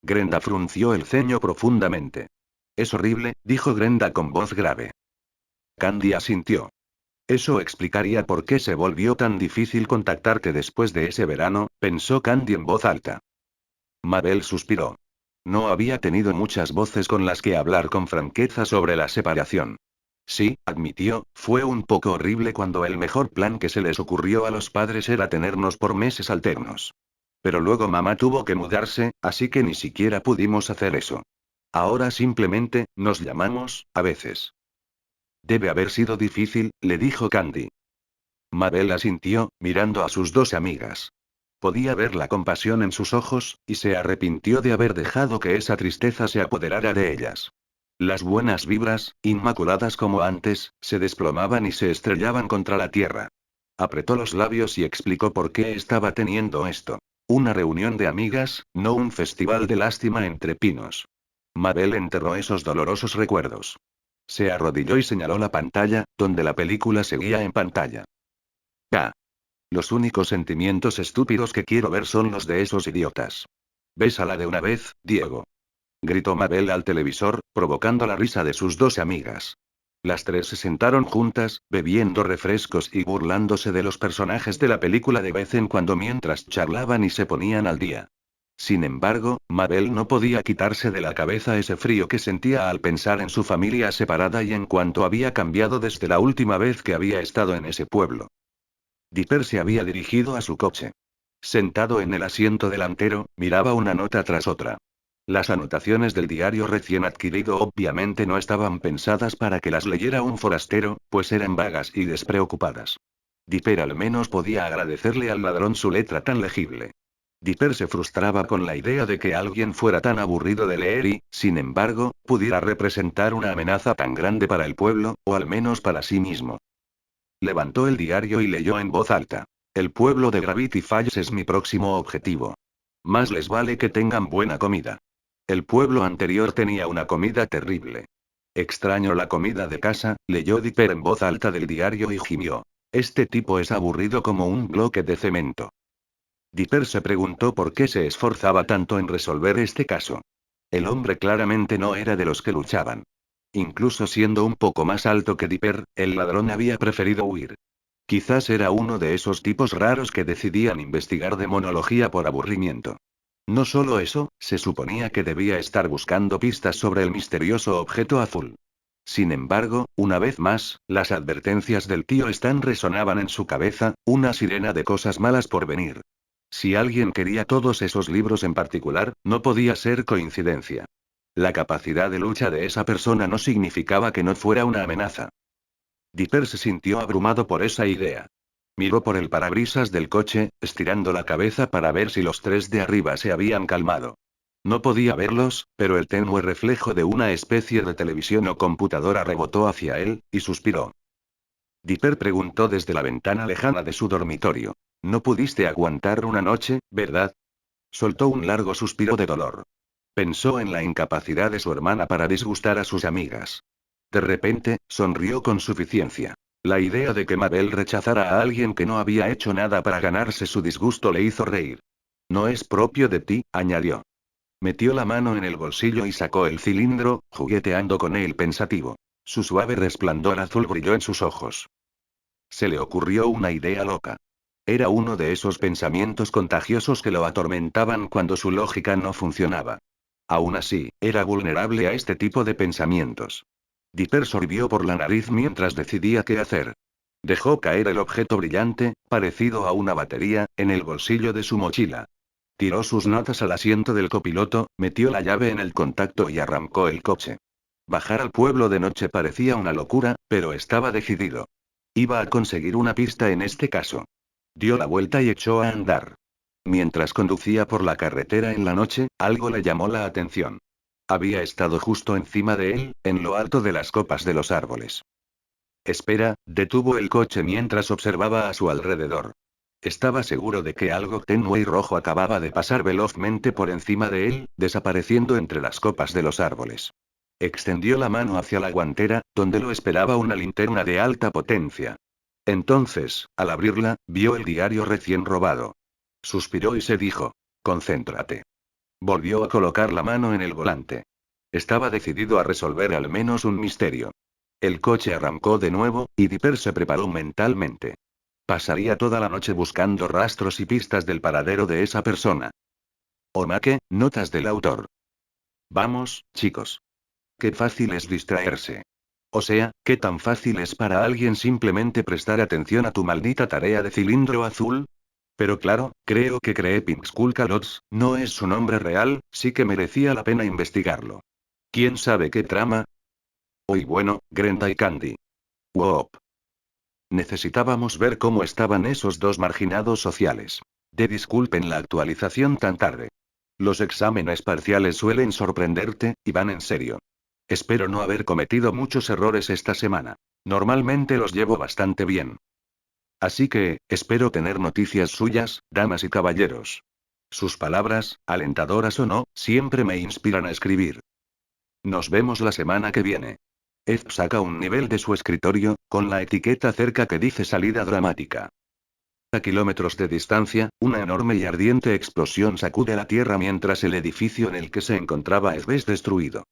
Grenda frunció el ceño profundamente. Es horrible, dijo Grenda con voz grave. Candy asintió. Eso explicaría por qué se volvió tan difícil contactarte después de ese verano, pensó Candy en voz alta. Mabel suspiró. No había tenido muchas voces con las que hablar con franqueza sobre la separación. Sí, admitió, fue un poco horrible cuando el mejor plan que se les ocurrió a los padres era tenernos por meses alternos. Pero luego mamá tuvo que mudarse, así que ni siquiera pudimos hacer eso. Ahora simplemente, nos llamamos, a veces. Debe haber sido difícil, le dijo Candy. Mabel asintió, mirando a sus dos amigas. Podía ver la compasión en sus ojos, y se arrepintió de haber dejado que esa tristeza se apoderara de ellas. Las buenas vibras, inmaculadas como antes, se desplomaban y se estrellaban contra la tierra. Apretó los labios y explicó por qué estaba teniendo esto. Una reunión de amigas, no un festival de lástima entre pinos. Mabel enterró esos dolorosos recuerdos. Se arrodilló y señaló la pantalla, donde la película seguía en pantalla. K. Los únicos sentimientos estúpidos que quiero ver son los de esos idiotas. Bésala de una vez, Diego. Gritó Mabel al televisor, provocando la risa de sus dos amigas. Las tres se sentaron juntas, bebiendo refrescos y burlándose de los personajes de la película de vez en cuando mientras charlaban y se ponían al día. Sin embargo, Mabel no podía quitarse de la cabeza ese frío que sentía al pensar en su familia separada y en cuanto había cambiado desde la última vez que había estado en ese pueblo. Dipper se había dirigido a su coche. Sentado en el asiento delantero, miraba una nota tras otra. Las anotaciones del diario recién adquirido obviamente no estaban pensadas para que las leyera un forastero, pues eran vagas y despreocupadas. Dipper al menos podía agradecerle al ladrón su letra tan legible. Dipper se frustraba con la idea de que alguien fuera tan aburrido de leer y, sin embargo, pudiera representar una amenaza tan grande para el pueblo, o al menos para sí mismo. Levantó el diario y leyó en voz alta. El pueblo de Gravity Falls es mi próximo objetivo. Más les vale que tengan buena comida. El pueblo anterior tenía una comida terrible. Extraño la comida de casa, leyó Dipper en voz alta del diario y gimió. Este tipo es aburrido como un bloque de cemento. Dipper se preguntó por qué se esforzaba tanto en resolver este caso. El hombre claramente no era de los que luchaban. Incluso siendo un poco más alto que Dipper, el ladrón había preferido huir. Quizás era uno de esos tipos raros que decidían investigar demonología por aburrimiento. No solo eso, se suponía que debía estar buscando pistas sobre el misterioso objeto azul. Sin embargo, una vez más, las advertencias del tío Stan resonaban en su cabeza, una sirena de cosas malas por venir. Si alguien quería todos esos libros en particular, no podía ser coincidencia. La capacidad de lucha de esa persona no significaba que no fuera una amenaza. Dipper se sintió abrumado por esa idea. Miró por el parabrisas del coche, estirando la cabeza para ver si los tres de arriba se habían calmado. No podía verlos, pero el tenue reflejo de una especie de televisión o computadora rebotó hacia él, y suspiró. Dipper preguntó desde la ventana lejana de su dormitorio. No pudiste aguantar una noche, ¿verdad? Soltó un largo suspiro de dolor. Pensó en la incapacidad de su hermana para disgustar a sus amigas. De repente, sonrió con suficiencia. La idea de que Mabel rechazara a alguien que no había hecho nada para ganarse su disgusto le hizo reír. No es propio de ti, añadió. Metió la mano en el bolsillo y sacó el cilindro, jugueteando con él pensativo. Su suave resplandor azul brilló en sus ojos. Se le ocurrió una idea loca. Era uno de esos pensamientos contagiosos que lo atormentaban cuando su lógica no funcionaba. Aún así, era vulnerable a este tipo de pensamientos. Dipper sorbió por la nariz mientras decidía qué hacer. Dejó caer el objeto brillante, parecido a una batería, en el bolsillo de su mochila. Tiró sus notas al asiento del copiloto, metió la llave en el contacto y arrancó el coche. Bajar al pueblo de noche parecía una locura, pero estaba decidido. Iba a conseguir una pista en este caso. Dio la vuelta y echó a andar. Mientras conducía por la carretera en la noche, algo le llamó la atención. Había estado justo encima de él, en lo alto de las copas de los árboles. Espera, detuvo el coche mientras observaba a su alrededor. Estaba seguro de que algo tenue y rojo acababa de pasar velozmente por encima de él, desapareciendo entre las copas de los árboles. Extendió la mano hacia la guantera, donde lo esperaba una linterna de alta potencia. Entonces, al abrirla, vio el diario recién robado. Suspiró y se dijo: Concéntrate. Volvió a colocar la mano en el volante. Estaba decidido a resolver al menos un misterio. El coche arrancó de nuevo, y Dipper se preparó mentalmente. Pasaría toda la noche buscando rastros y pistas del paradero de esa persona. Omake, notas del autor. Vamos, chicos. Qué fácil es distraerse. O sea, qué tan fácil es para alguien simplemente prestar atención a tu maldita tarea de cilindro azul. Pero claro, creo que creé Pink Skull Calots, no es su nombre real, sí que merecía la pena investigarlo. ¿Quién sabe qué trama? Uy, bueno, Grenta y Candy. Wop. Necesitábamos ver cómo estaban esos dos marginados sociales. Disculpen la actualización tan tarde. Los exámenes parciales suelen sorprenderte, y van en serio. Espero no haber cometido muchos errores esta semana. Normalmente los llevo bastante bien. Así que, espero tener noticias suyas, damas y caballeros. Sus palabras, alentadoras o no, siempre me inspiran a escribir. Nos vemos la semana que viene. Ed saca un nivel de su escritorio, con la etiqueta cerca que dice salida dramática. A kilómetros de distancia, una enorme y ardiente explosión sacude la tierra mientras el edificio en el que se encontraba es destruido.